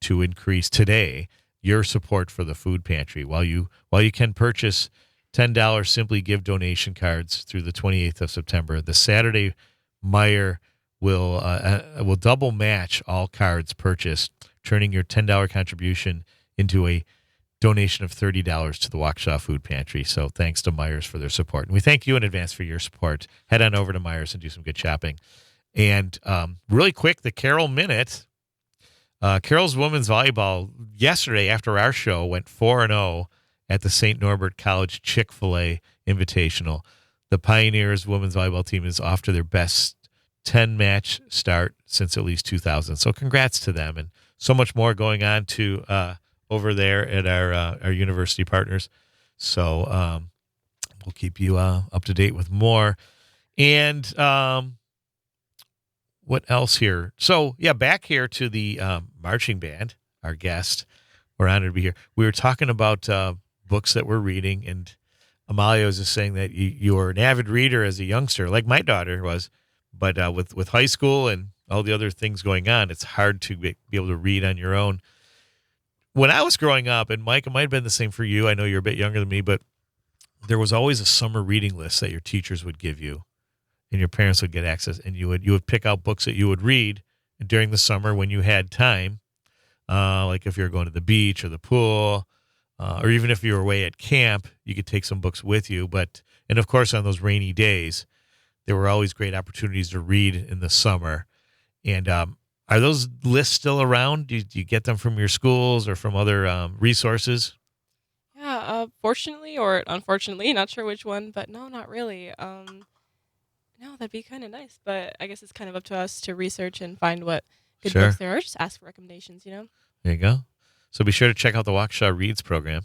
to increase today your support for the food pantry. While you can purchase $10 Simply Give donation cards through the 28th of September, the Saturday Meyer will double match all cards purchased, turning your $10 contribution into a donation of $30 to the Waukesha Food Pantry. So thanks to Myers for their support. And we thank you in advance for your support. Head on over to Myers and do some good shopping. And really quick, the Carol Minute. Carol's women's volleyball yesterday after our show went 4-0 at the St. Norbert College Chick-fil-A Invitational. The Pioneers women's volleyball team is off to their best 10-match start since at least 2000. So congrats to them, and so much more going on to over there at our university partners. So we'll keep you up to date with more. And what else here? So, back here to the marching band, our guest. We're honored to be here. We were talking about books that we're reading, and Amalia was just saying that you were an avid reader as a youngster, like my daughter was. But with high school and all the other things going on, it's hard to be able to read on your own. When I was growing up, and Mike, it might have been the same for you. I know you're a bit younger than me, but there was always a summer reading list that your teachers would give you, and your parents would get access, and you would pick out books that you would read during the summer when you had time, like if you were going to the beach or the pool, or even if you were away at camp, you could take some books with you. And of course, on those rainy days, there were always great opportunities to read in the summer. And are those lists still around? Do you get them from your schools or from other resources? Yeah, fortunately or unfortunately, not sure which one, but no, not really. No, that'd be kind of nice, but I guess it's kind of up to us to research and find what good books there are. Just ask for recommendations, There you go. So be sure to check out the Waukesha Reads program.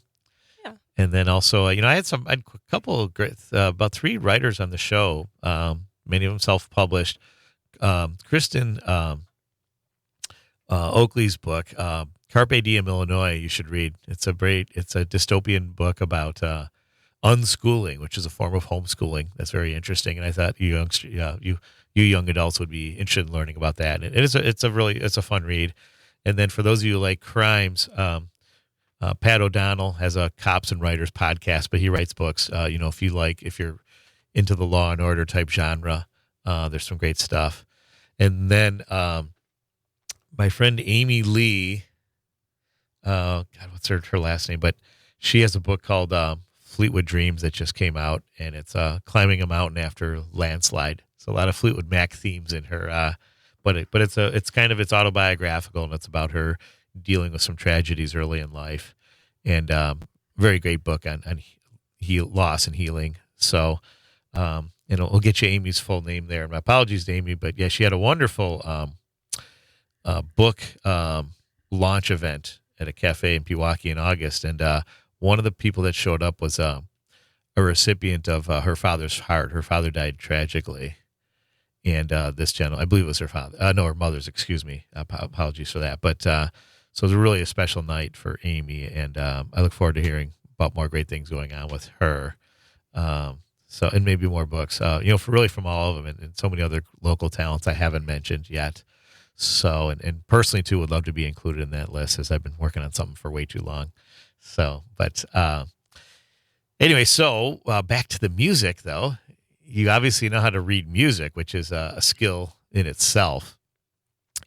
Yeah. And then also, I had a couple of great, about 3 writers on the show, many of them self-published. Kristen Oakley's book, Carpe Diem, Illinois, you should read. It's a dystopian book about unschooling, which is a form of homeschooling. That's very interesting, and I thought you young adults would be interested in learning about that. And it's a fun read. And then for those of you who like crimes, Pat O'Donnell has a Cops and Writers podcast, but he writes books. If you're into the Law and Order type genre, there's some great stuff. And then my friend Amy Lee, what's her last name? But she has a book called Fleetwood Dreams that just came out, and it's climbing a mountain after landslide. So a lot of Fleetwood Mac themes in her, but it's autobiographical, and it's about her dealing with some tragedies early in life, and very great book on loss and healing. So, we'll get you Amy's full name there. My apologies to Amy, but yeah, she had a wonderful book launch event at a cafe in Pewaukee in August, and one of the people that showed up was a recipient of her father's heart. Her father died tragically, and this gentleman, I believe it was her father, her mother's. Excuse me, apologies for that. But so it was really a special night for Amy, and I look forward to hearing about more great things going on with her. So, and maybe more books, for really from all of them and so many other local talents I haven't mentioned yet. So, and personally too, would love to be included in that list as I've been working on something for way too long. So, but anyway, so back to the music though. You obviously know how to read music, which is a skill in itself.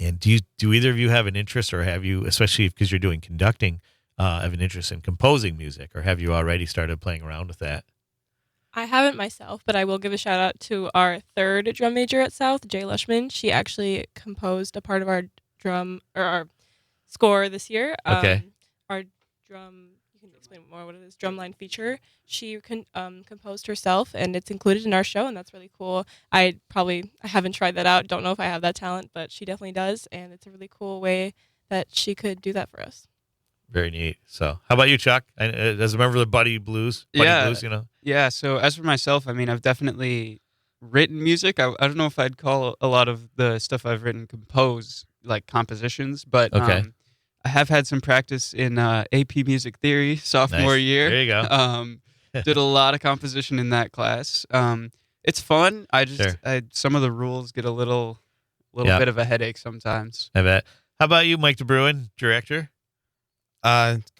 And do either of you have an interest, or have you, especially because you're doing conducting, have an interest in composing music, or have you already started playing around with that? I haven't myself, but I will give a shout out to our third drum major at South, Jay Lushman. She actually composed a part of our our score this year. Okay. Our drum, you can explain more what it is, drumline feature. She composed herself, and it's included in our show, and that's really cool. I haven't tried that out. Don't know if I have that talent, but she definitely does, and it's a really cool way that she could do that for us. Very neat. So, how about you, Chuck? As a member of the Buddy Blues, Blues, Yeah, so as for myself, I mean, I've definitely written music. I don't know if I'd call a lot of the stuff I've written compose, like compositions, but okay. I have had some practice in AP Music Theory sophomore Nice. year. There you go. Did a lot of composition in that class. It's fun. Sure. Some of the rules get a little Yep. bit of a headache sometimes. I bet. How about you, Mike DeBruin, director?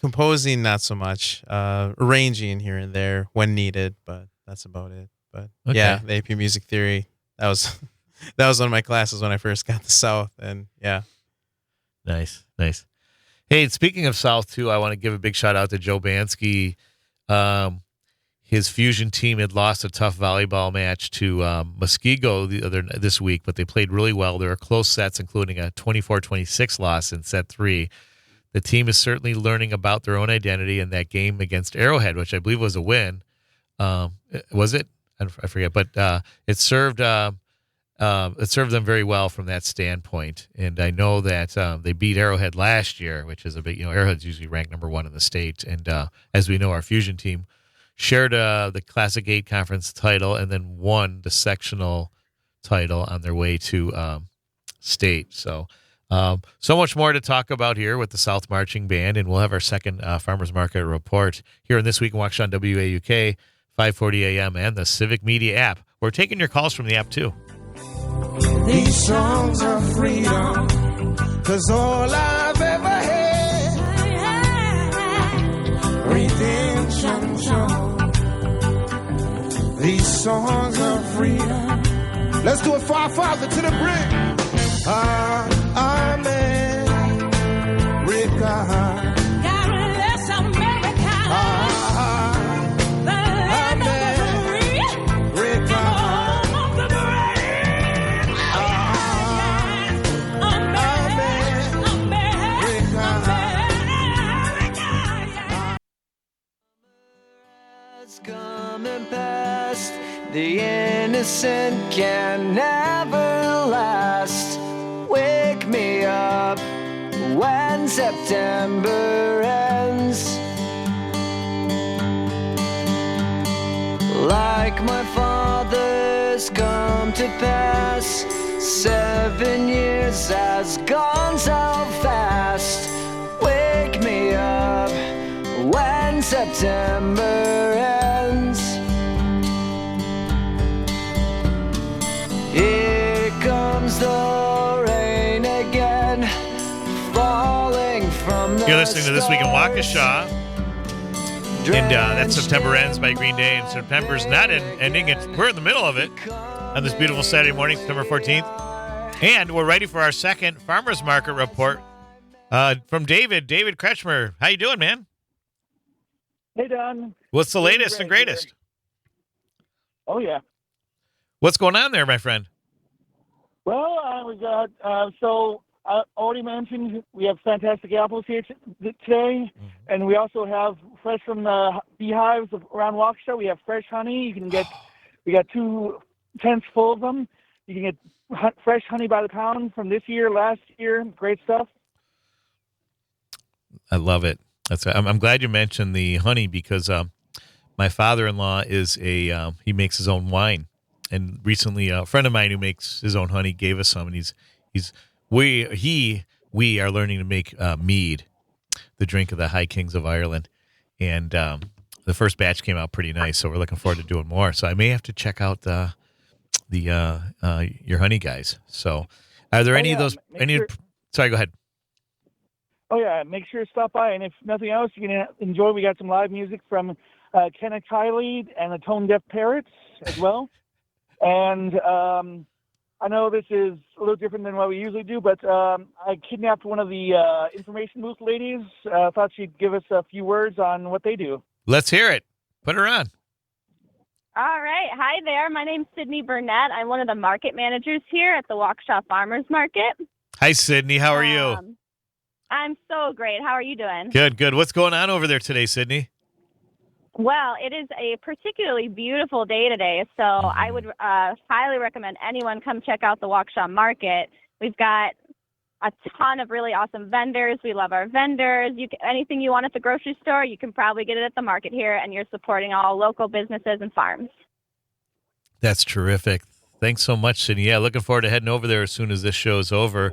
Composing, not so much. Arranging here and there when needed, but that's about it. But Okay. yeah, the AP Music Theory, that was one of my classes when I first got to South, and yeah. Nice. Hey, and speaking of South too, I want to give a big shout out to Joe Bansky. His fusion team had lost a tough volleyball match to Muskego this week, but they played really well. There were close sets, including a 24-26 loss in set 3. The team is certainly learning about their own identity in that game against Arrowhead, which I believe was a win. Was it? I forget, but it served them very well from that standpoint. And I know that they beat Arrowhead last year, which is a big, Arrowhead's usually ranked number 1 in the state. And as we know, our fusion team shared the Classic 8 conference title and then won the sectional title on their way to state. So much more to talk about here with the South Marching Band, and we'll have our second Farmers Market report here in This Week in Waukesha on WAUK, 540 AM, and the Civic Media app. We're taking your calls from the app, too. These songs are freedom, 'cause all I've ever had, redemption song. These songs are freedom. Let's do it for our Father to the brim. Amen. Rika. God bless America. The land of the free. Rika. Home of the brave. America. Has come and passed. The innocent can never last. Wake me up when September ends. Like my father's come to pass. 7 years has gone so fast. Wake me up when September ends. Here comes the rain again, falling from the You're listening to This Week in stars. Waukesha. And that September Ends by Green Day, and September's not ending. We're in the middle of it on this beautiful Saturday morning, September 14th. And we're ready for our second Farmers Market report from David Kretschmer. How you doing, man? Hey, Don. What's the Doing latest great and greatest? here. Oh, yeah. What's going on there, my friend? Well, we got, so I already mentioned we have fantastic apples here today, and we also have fresh from the beehives around Waukesha. We have fresh honey. You can get, we got 2 tents full of them. You can get fresh honey by the pound from this year, last year. Great stuff. I love it. I'm glad you mentioned the honey because my father-in-law he makes his own wine, and recently a friend of mine who makes his own honey gave us some, and we are learning to make mead, the drink of the High Kings of Ireland, and the first batch came out pretty nice, so we're looking forward to doing more. So I may have to check out your honey guys. So are there any of those? Sorry, go ahead. Oh yeah, make sure to stop by, and if nothing else, you can enjoy. We got some live music from Kenna Kylie and the Tone Deaf Parrots as well. And I know this is a little different than what we usually do, but I kidnapped one of the information booth ladies. Thought she'd give us a few words on what they do. Let's hear it. Put her on. All right. Hi there. My name's Sydney Burnett. I'm one of the market managers here at the Waukesha Farmers Market. Hi, Sydney. How are you? I'm so great. How are you doing? Good. What's going on over there today, Sydney? Well, it is a particularly beautiful day today, so I would highly recommend anyone come check out the Waukesha Market. We've got a ton of really awesome vendors. We love our vendors. Anything you want at the grocery store, you can probably get it at the market here, and you're supporting all local businesses and farms. That's terrific. Thanks so much, Sydney. Yeah, looking forward to heading over there as soon as this show's over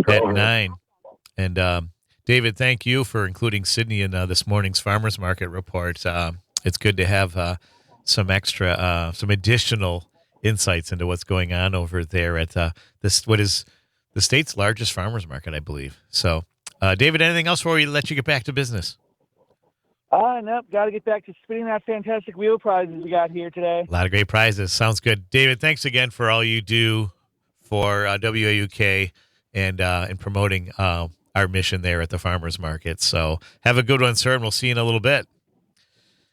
at 9. And David, thank you for including Sydney in this morning's Farmers Market report. It's good to have some additional insights into what's going on over there at what is the state's largest farmers market, I believe. So, David, anything else before we let you get back to business? Nope. Got to get back to spinning that fantastic wheel prizes we got here today. A lot of great prizes. Sounds good. David, thanks again for all you do for WAUK and in promoting our mission there at the farmers market. So have a good one, sir, and we'll see you in a little bit.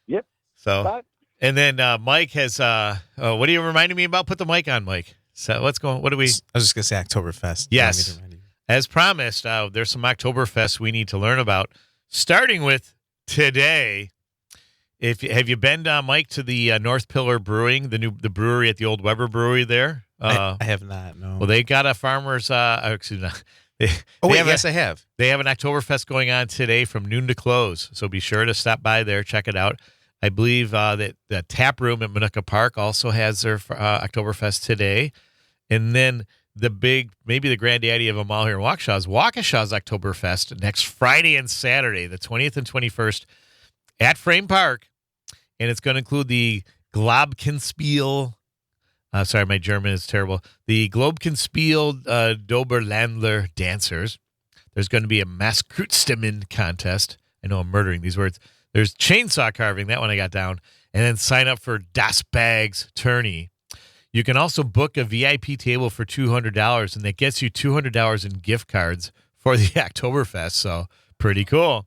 Yep. So, bye. And then Mike has, what are you reminding me about? Put the mic on, Mike. So what do we? I was just going to say Oktoberfest. Yes. As promised, there's some Oktoberfest we need to learn about, starting with today. Have you been, Mike, to the North Pillar Brewing, the brewery at the old Weber Brewery there? I have not, no. Well, they got a farmer's, excuse me. Yes, I have. They have an Oktoberfest going on today from noon to close, so be sure to stop by there, check it out. I believe that the tap room at Minooka Park also has their Oktoberfest today. And then maybe the granddaddy of them all here in Waukesha's Oktoberfest next Friday and Saturday, the 20th and 21st at Frame Park. And it's going to include the Globkenspiel. Sorry, my German is terrible. The Globkenspiel Doberlandler dancers. There's going to be a Maskrutstämmen contest. I know I'm murdering these words. There's chainsaw carving. That one I got down. And then sign up for Das Bags tourney. You can also book a VIP table for $200, and that gets you $200 in gift cards for the Oktoberfest. So pretty cool.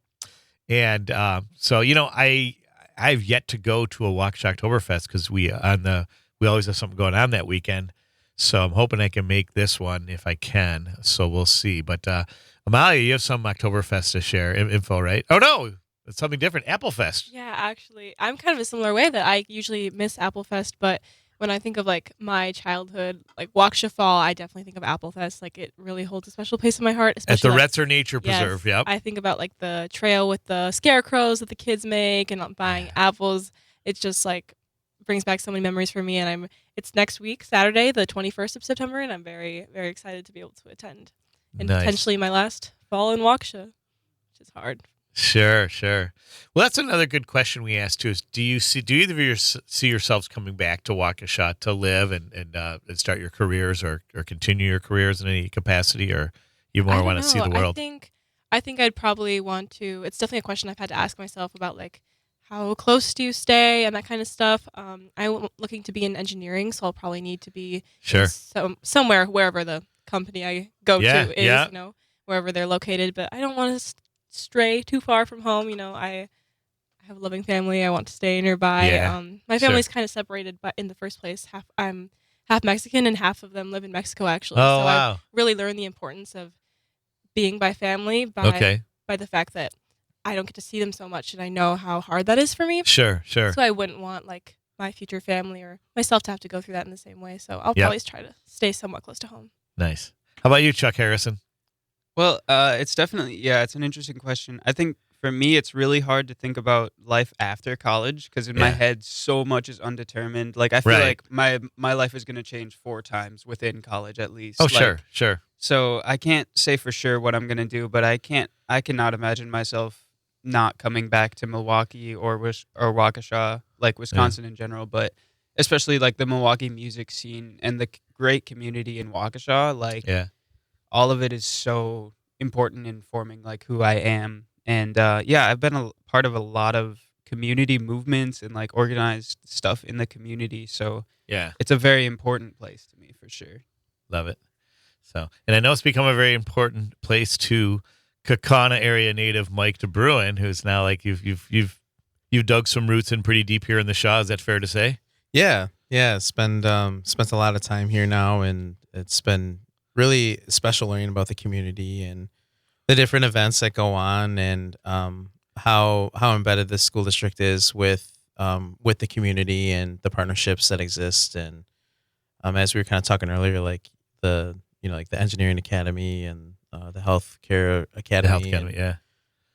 And so I've yet to go to a Waukesha Oktoberfest because we always have something going on that weekend. So I'm hoping I can make this one if I can. So we'll see. But Amalia, you have some Oktoberfest to share info, right? Oh no, it's something different. Applefest. Yeah, actually, I'm kind of a similar way that I usually miss Applefest, but when I think of like my childhood, like Waukesha Fall, I definitely think of Applefest. Like it really holds a special place in my heart. Especially at the Retzer Nature Preserve. Yep. I think about like the trail with the scarecrows that the kids make and buying apples. It's just like brings back so many memories for me. And it's next week, Saturday, the 21st of September, and I'm very, very excited to be able to attend. And potentially my last fall in Waukesha, which is hard. Sure. Well, that's another good question we asked too. Is do either of you see yourselves coming back to Waukesha to live and start your careers or continue your careers in any capacity, or you more want to see the world? I think I'd probably want to. It's definitely a question I've had to ask myself about like how close do you stay and that kind of stuff. I'm looking to be in engineering, so I'll probably need to be somewhere wherever the company I go to is, wherever they're located. But I don't want to stray too far from home. I have a loving family. I want to stay nearby. My family's kind of separated, but in the first place, I'm half Mexican and half of them live in Mexico actually. Oh, wow. I really learned the importance of being by family by the fact that I don't get to see them so much, and I know how hard that is for me. Sure. So I wouldn't want like my future family or myself to have to go through that in the same way. So I'll always try to stay somewhat close to home. Nice. How about you, Chuck Harrison? Well, it's definitely, it's an interesting question. I think for me, it's really hard to think about life after college because in my head, so much is undetermined. Like I feel like my life is going to change 4 times within college at least. Oh, sure. So I can't say for sure what I'm going to do, but I cannot imagine myself not coming back to Milwaukee or Waukesha, like Wisconsin in general, but especially like the Milwaukee music scene and the great community in Waukesha. Like, all of it is so important in forming like who I am. And I've been a part of a lot of community movements and like organized stuff in the community. So it's a very important place to me for sure. Love it. So, and I know it's become a very important place to Kaukauna area native Mike DeBruin, who's now like you've dug some roots in pretty deep here in the Shaw. Is that fair to say? Yeah. Spent a lot of time here now, and it's been really special learning about the community and the different events that go on, and how embedded this school district is with the community and the partnerships that exist. And as we were kind of talking earlier, like the engineering academy and the healthcare academy,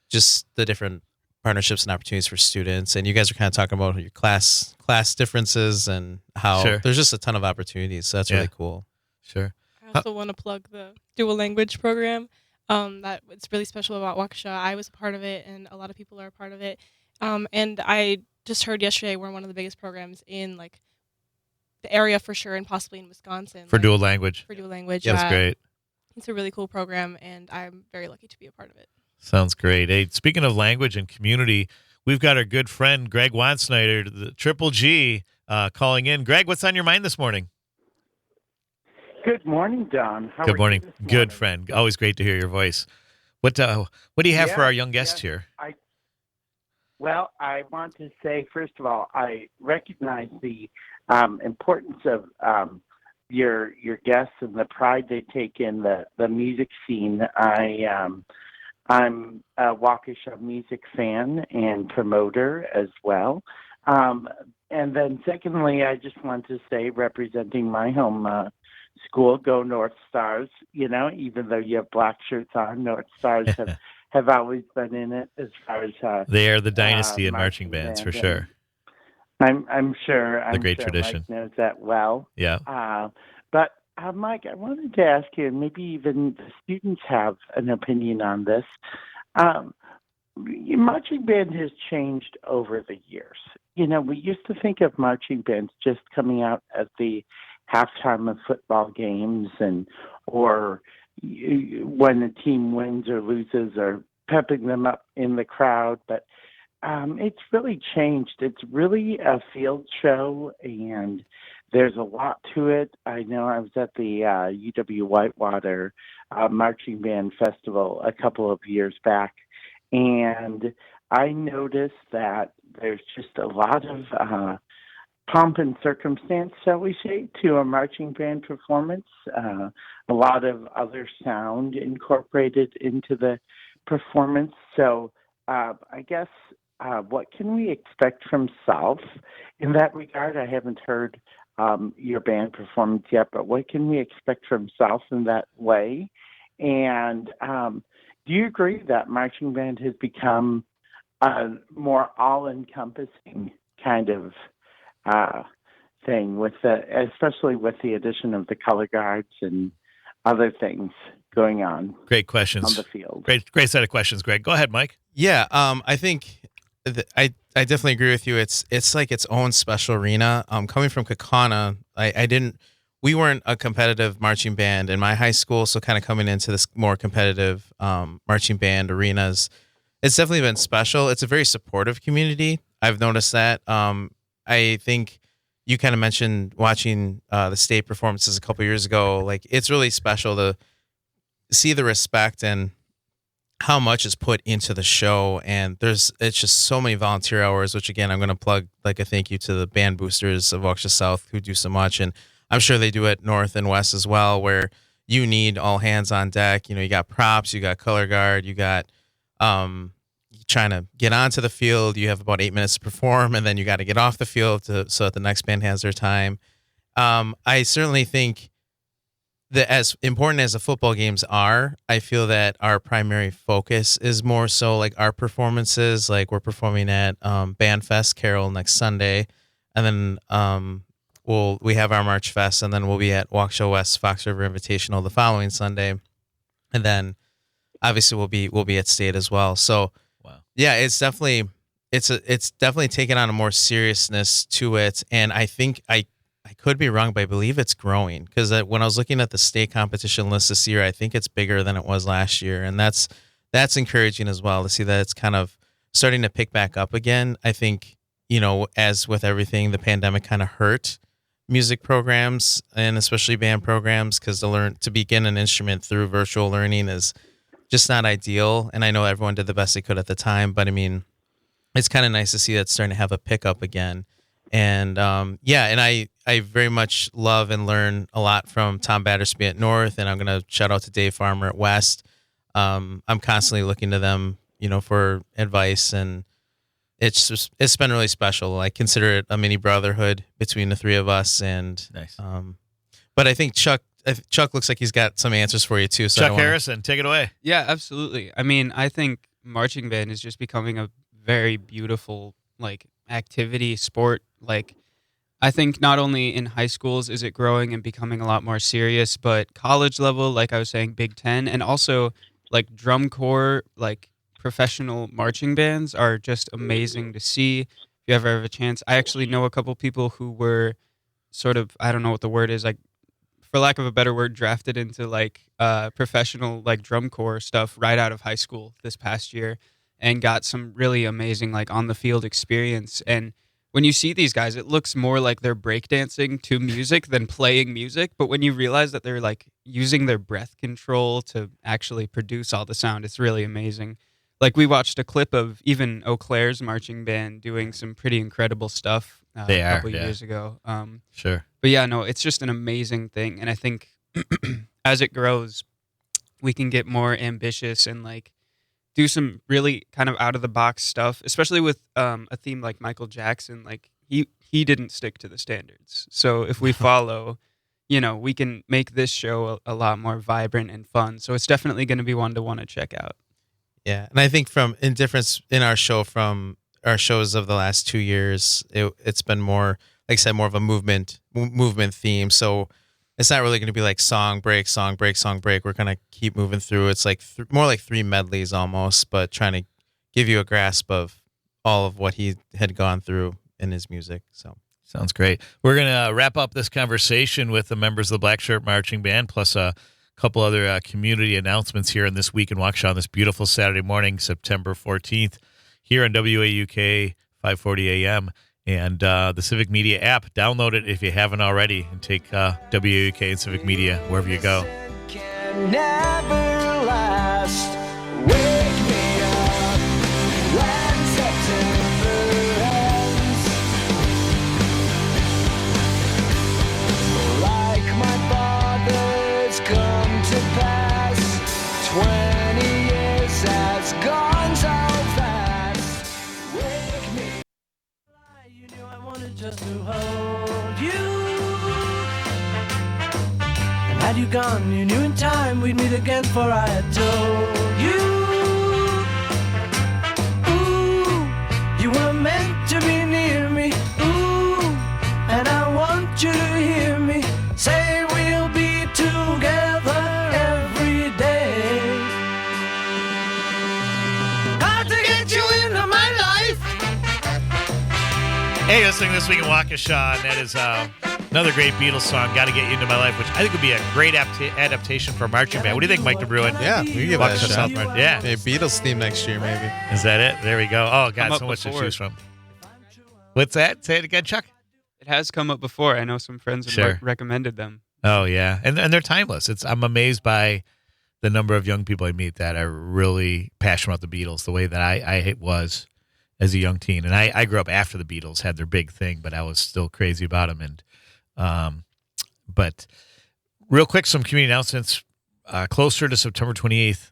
just the different partnerships and opportunities for students. And you guys are kind of talking about your class differences and how there's just a ton of opportunities. So that's really cool. Sure. I also want to plug the dual language program. That it's really special about Waukesha. I was a part of it, and a lot of people are a part of it. And I just heard yesterday we're one of the biggest programs in like the area for sure, and possibly in Wisconsin for dual language. For dual language, that's great. It's a really cool program, and I'm very lucky to be a part of it. Sounds great. Hey, speaking of language and community, we've got our good friend Greg Wansnyder, the Triple G, calling in. Greg, what's on your mind this morning? Good morning, Don. How Good are morning. you this Good friend. Always great to hear your voice. What do you have for our young guest here? I want to say, first of all, I recognize the importance of your guests and the pride they take in the music scene. I'm a Waukesha music fan and promoter as well. And then secondly, I just want to say, representing my home school, go North Stars, even though you have black shirts on, North Stars have always been in it as far as they are the dynasty in marching bands for sure. I'm sure the great sure tradition. Mike knows that well. Yeah. But Mike, I wanted to ask you, and maybe even the students have an opinion on this. Marching band has changed over the years. We used to think of marching bands just coming out at the halftime of football games or when a team wins or loses, or pepping them up in the crowd. But it's really changed. It's really a field show, and there's a lot to it. I know I was at the UW Whitewater Marching Band Festival a couple of years back, and I noticed that there's just a lot of pomp and circumstance, shall we say, to a marching band performance. A lot of other sound incorporated into the performance. So I guess what can we expect from South in that regard? I haven't heard your band performance yet, but what can we expect from South in that way? And do you agree that marching band has become a more all-encompassing kind of thing, especially with the addition of the color guards and other things going on? Great questions on the field. Great set of questions, Greg. Go ahead, Mike. Yeah, I think I definitely agree with you. It's like its own special arena. Coming from Kaukauna, we weren't a competitive marching band in my high school, so kind of coming into this more competitive marching band arenas, it's definitely been special. It's a very supportive community. I've noticed that. I think you kind of mentioned watching the state performances a couple years ago. Like, it's really special to see the respect and how much is put into the show. And it's just so many volunteer hours, which again, I'm going to plug like a thank you to the band boosters of Waukesha South who do so much. And I'm sure they do it North and West as well, where you need all hands on deck. You got props, you got color guard, you got trying to get onto the field. You have about 8 minutes to perform, and then you got to get off the field so that the next band has their time. I certainly think that as important as the football games are, I feel that our primary focus is more so like our performances. Like, we're performing at Band Fest Carol next Sunday, and then we have our MarchFest, and then we'll be at Waukesha West Fox River Invitational the following Sunday, and then obviously we'll be at state as well. So Wow. Yeah, it's definitely taken on a more seriousness to it, and I think I could be wrong, but I believe it's growing because when I was looking at the state competition list this year, I think it's bigger than it was last year, and that's encouraging as well to see that it's kind of starting to pick back up again. I think, as with everything, the pandemic kind of hurt music programs and especially band programs because to begin an instrument through virtual learning is just not ideal. And I know everyone did the best they could at the time, but I mean, it's kind of nice to see that starting to have a pickup again. And and I very much love and learn a lot from Tom Battersby at North, and I'm going to shout out to Dave Farmer at West. I'm constantly looking to them, for advice, and it's been really special. I consider it a mini brotherhood between the three of us. And nice. But I think Chuck looks like he's got some answers for you too. So Chuck Harrison, take it away. Yeah, absolutely. I mean, I think marching band is just becoming a very beautiful activity, sport. I think not only in high schools is it growing and becoming a lot more serious, but college level, like I was saying, Big Ten, and also drum corps, professional marching bands are just amazing to see. If you ever have a chance, I actually know a couple people who were sort of, I don't know what the word is, for lack of a better word, drafted into professional drum corps stuff right out of high school this past year, and got some really amazing on the field experience. And when you see these guys, it looks more like they're breakdancing to music than playing music. But when you realize that they're using their breath control to actually produce all the sound, it's really amazing. We watched a clip of even Eau Claire's marching band doing some pretty incredible stuff a couple years ago. Sure. But yeah, no, it's just an amazing thing. And I think as it grows, we can get more ambitious and do some really kind of out of the box stuff, especially with a theme like Michael Jackson. He didn't stick to the standards. So if we follow, we can make this show a lot more vibrant and fun. So it's definitely going to be one to want to check out. Yeah, and I think in difference in our show from our shows of the last 2 years, it's been more, like I said, more of a movement theme. So it's not really going to be song break, song break, song break. We're going to keep moving through. It's more like 3 medleys almost, but trying to give you a grasp of all of what he had gone through in his music. So sounds great. We're going to wrap up this conversation with the members of the Blackshirt Marching Band, plus a couple other community announcements here in This Week in Waukesha on this beautiful Saturday morning, September 14th, here on WAUK 540 AM. And the Civic Media app, download it if you haven't already, and take WAUK and Civic Media wherever you go. Can never last. Wake me up when September ends. Like my father's come to pass. 20 years has gone so fast. Wake me. You knew I wanted just to hold you. And had you gone, you knew in time we'd meet again, for I had told you. Ooh, you were meant to be near me. Ooh, and I want you to hear me say we'll be together every day. Hard to get you into my life. Hey, listening This Week in Waukesha, and that is another great Beatles song, Gotta Get You Into My Life, which I think would be a great adaptation for a marching band. What do you think, Mike DeBruin? Yeah, we give that a shot. Yeah. Maybe Beatles theme next year, maybe. Is that it? There we go. Oh, God, so much to choose from. What's that? Say it again, Chuck. It has come up before. I know some friends have Sure. recommended them. Oh, yeah. And they're timeless. I'm amazed by the number of young people I meet that are really passionate about the Beatles, the way that I was as a young teen. And I grew up after the Beatles had their big thing, but I was still crazy about them. And but real quick, some community announcements. Closer to September 28th,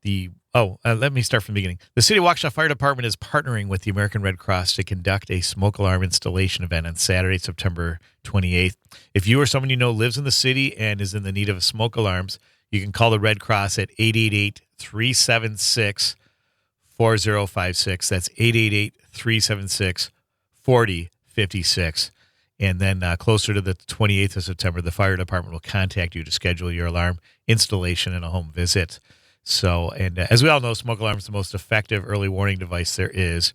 let me start from the beginning. The City of Waukesha Fire Department is partnering with the American Red Cross to conduct a smoke alarm installation event on Saturday, September 28th. If you or someone you know lives in the city and is in the need of smoke alarms, you can call the Red Cross at 888-376-4056. That's 888-376-4056. And then closer to the 28th of September, the fire department will contact you to schedule your alarm installation and a home visit. So, and as we all know, smoke alarm is the most effective early warning device there is.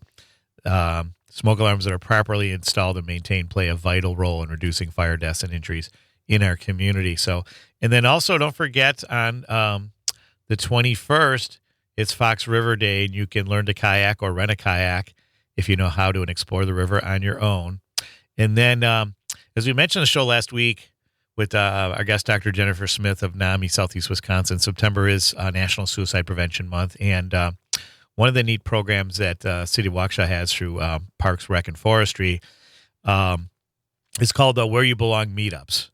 Smoke alarms that are properly installed and maintained play a vital role in reducing fire deaths and injuries in our community. So, and then also don't forget on the 21st, it's Fox River Day, and you can learn to kayak or rent a kayak if you know how to and explore the river on your own. And then, as we mentioned on the show last week with our guest, Dr. Jennifer Smith of NAMI, Southeast Wisconsin, September is National Suicide Prevention Month. And one of the neat programs that City of Waukesha has through Parks, Rec, and Forestry is called Where You Belong Meetups.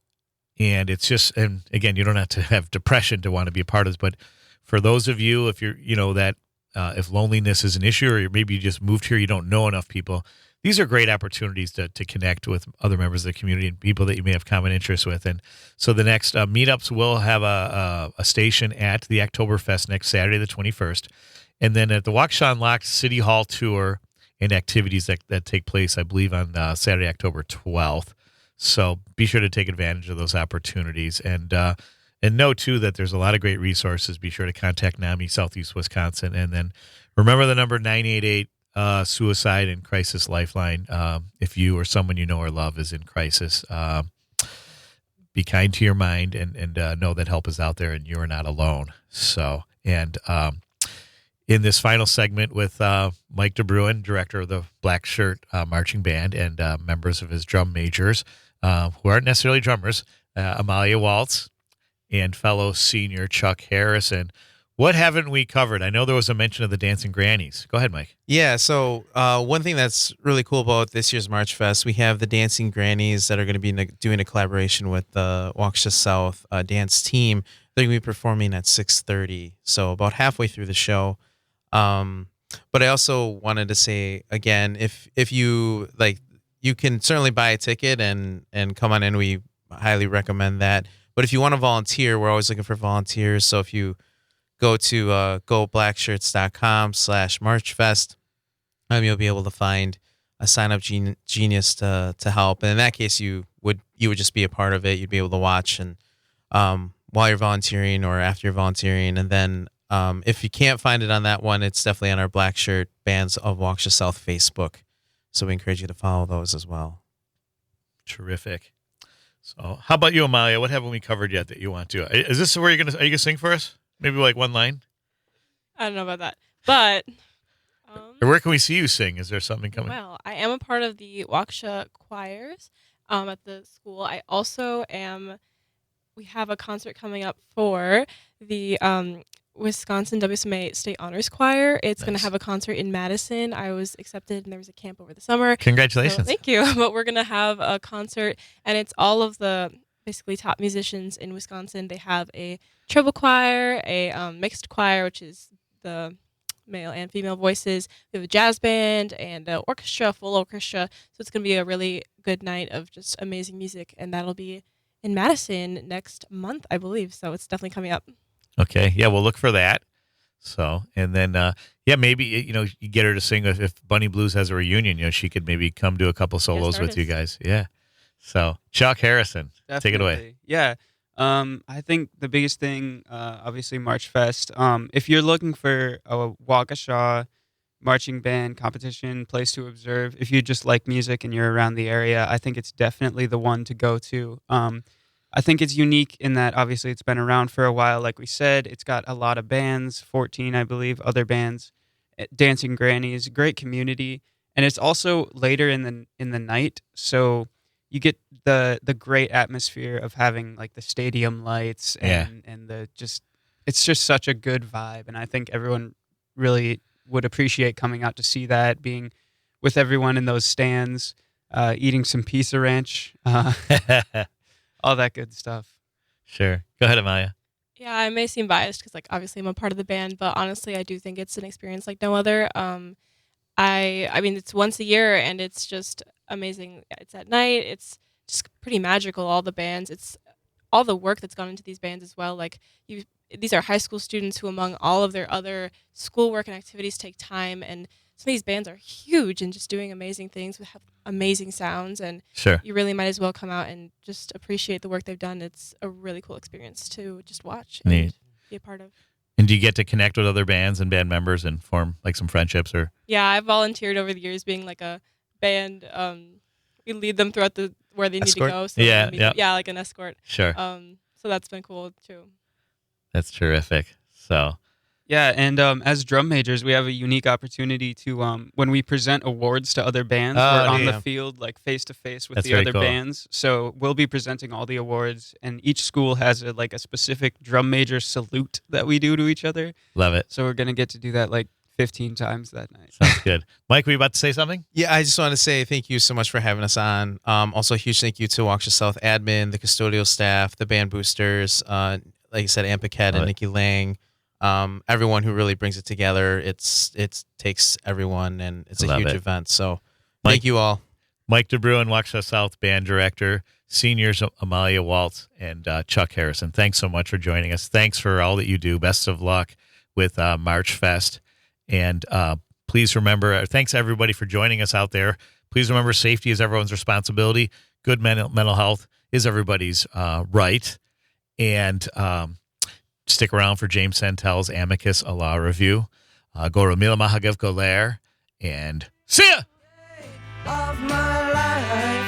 And it's just, and again, you don't have to have depression to want to be a part of this, but for those of you, if you're, that if loneliness is an issue, or maybe you just moved here, you don't know enough people, these are great opportunities to connect with other members of the community and people that you may have common interests with. And so the next meetups will have a station at the Oktoberfest next Saturday, the 21st. And then at the Waukesha Unlocked City Hall tour and activities that take place, I believe, on Saturday, October 12th. So be sure to take advantage of those opportunities. And know, too, that there's a lot of great resources. Be sure to contact NAMI Southeast Wisconsin. And then remember the number 988 Suicide and Crisis Lifeline. If you or someone you know or love is in crisis, be kind to your mind and know that help is out there and you are not alone. So, and in this final segment with Mike DeBruin, director of the Blackshirt Marching Band, and members of his drum majors, who aren't necessarily drummers, Amalia Waltz, and fellow senior Chuck Harrison. What haven't we covered? I know there was a mention of the Dancing Grannies. Go ahead, Mike. Yeah, so one thing that's really cool about this year's MarchFest, we have the Dancing Grannies that are going to be doing a collaboration with the Waukesha South dance team. They're going to be performing at 6:30, so about halfway through the show. But I also wanted to say, again, if you like, you can certainly buy a ticket and come on in. We highly recommend that. But if you want to volunteer, we're always looking for volunteers. So if you go to goblacksshirts.com/MarchFest, you'll be able to find a sign-up genius to help. And in that case, you would just be a part of it. You'd be able to watch and while you're volunteering or after you're volunteering. And then if you can't find it on that one, it's definitely on our Blackshirt Bands of Waukesha South Facebook. So we encourage you to follow those as well. Terrific. So how about you, Amalia? What haven't we covered yet that you want to? Is this where are you gonna sing for us? Maybe like one line? I don't know about that, but or where can we see you sing? Is there something coming? Well, I am a part of the Waukesha choirs at the school. I also am. We have a concert coming up for the Wisconsin WSMA State Honors Choir. It's going to have a concert in Madison. I was accepted, and there was a camp over the summer. Congratulations. So, thank you. But we're going to have a concert, and it's all of the basically top musicians in Wisconsin. They have a treble choir, a mixed choir, which is the male and female voices. We have a jazz band and an orchestra, full orchestra. So it's going to be a really good night of just amazing music, and that'll be in Madison next month, I believe. So it's definitely coming up. Okay. Yeah, we'll look for that. So, and then, maybe, you get her to sing. If Bunny Blues has a reunion, she could maybe come do a couple solos with you guys. Yeah. So, Chuck Harrison, take it away. Yeah. I think the biggest thing, obviously, MarchFest. If you're looking for a Waukesha marching band competition, place to observe, if you just like music and you're around the area, I think it's definitely the one to go to. I think it's unique in that obviously it's been around for a while. Like we said, it's got a lot of bands, 14, I believe, other bands, Dancing Grannies, great community. And it's also later in the night. So you get the great atmosphere of having like the stadium lights and it's just such a good vibe. And I think everyone really would appreciate coming out to see that, being with everyone in those stands, eating some pizza ranch. All that good stuff. Sure. Go ahead, Amalia. Yeah, I may seem biased because, obviously I'm a part of the band, but honestly, I do think it's an experience like no other. I mean, it's once a year, and it's just amazing. It's at night. It's just pretty magical, all the bands. It's all the work that's gone into these bands as well. These are high school students who, among all of their other schoolwork and activities, take time, and some of these bands are huge and just doing amazing things. We have amazing sounds, and you really might as well come out and just appreciate the work they've done. It's a really cool experience to just watch and be a part of. And do you get to connect with other bands and band members and form like some friendships or? Yeah, I've volunteered over the years being like a band. We lead them throughout where they Escort? need to go. So Yeah, yeah, like an escort. Sure. So that's been cool too. That's terrific. So. Yeah, and as drum majors, we have a unique opportunity to when we present awards to other bands, we're on the field like face to face with That's the very other cool. bands. So we'll be presenting all the awards, and each school has a specific drum major salute that we do to each other. Love it. So we're gonna get to do that like 15 times that night. Sounds good. Mike, were you about to say something? Yeah, I just want to say thank you so much for having us on. Also, a huge thank you to Waukesha South admin, the custodial staff, the band boosters, like I said, Ann Paquette and Nikki Lang, everyone who really brings it together. It takes everyone, and it's a huge event. So thank you all. Mike DeBruin, Waukesha South Band Director, seniors Amalia, Waltz, and Chuck Harrison. Thanks so much for joining us. Thanks for all that you do. Best of luck with MarchFest. And please remember, thanks everybody for joining us out there. Please remember, safety is everyone's responsibility. Good mental health is everybody's right. And stick around for James Santel's Amicus a Law Review. Go to Mila Mahagav Goler and see ya! Of my life.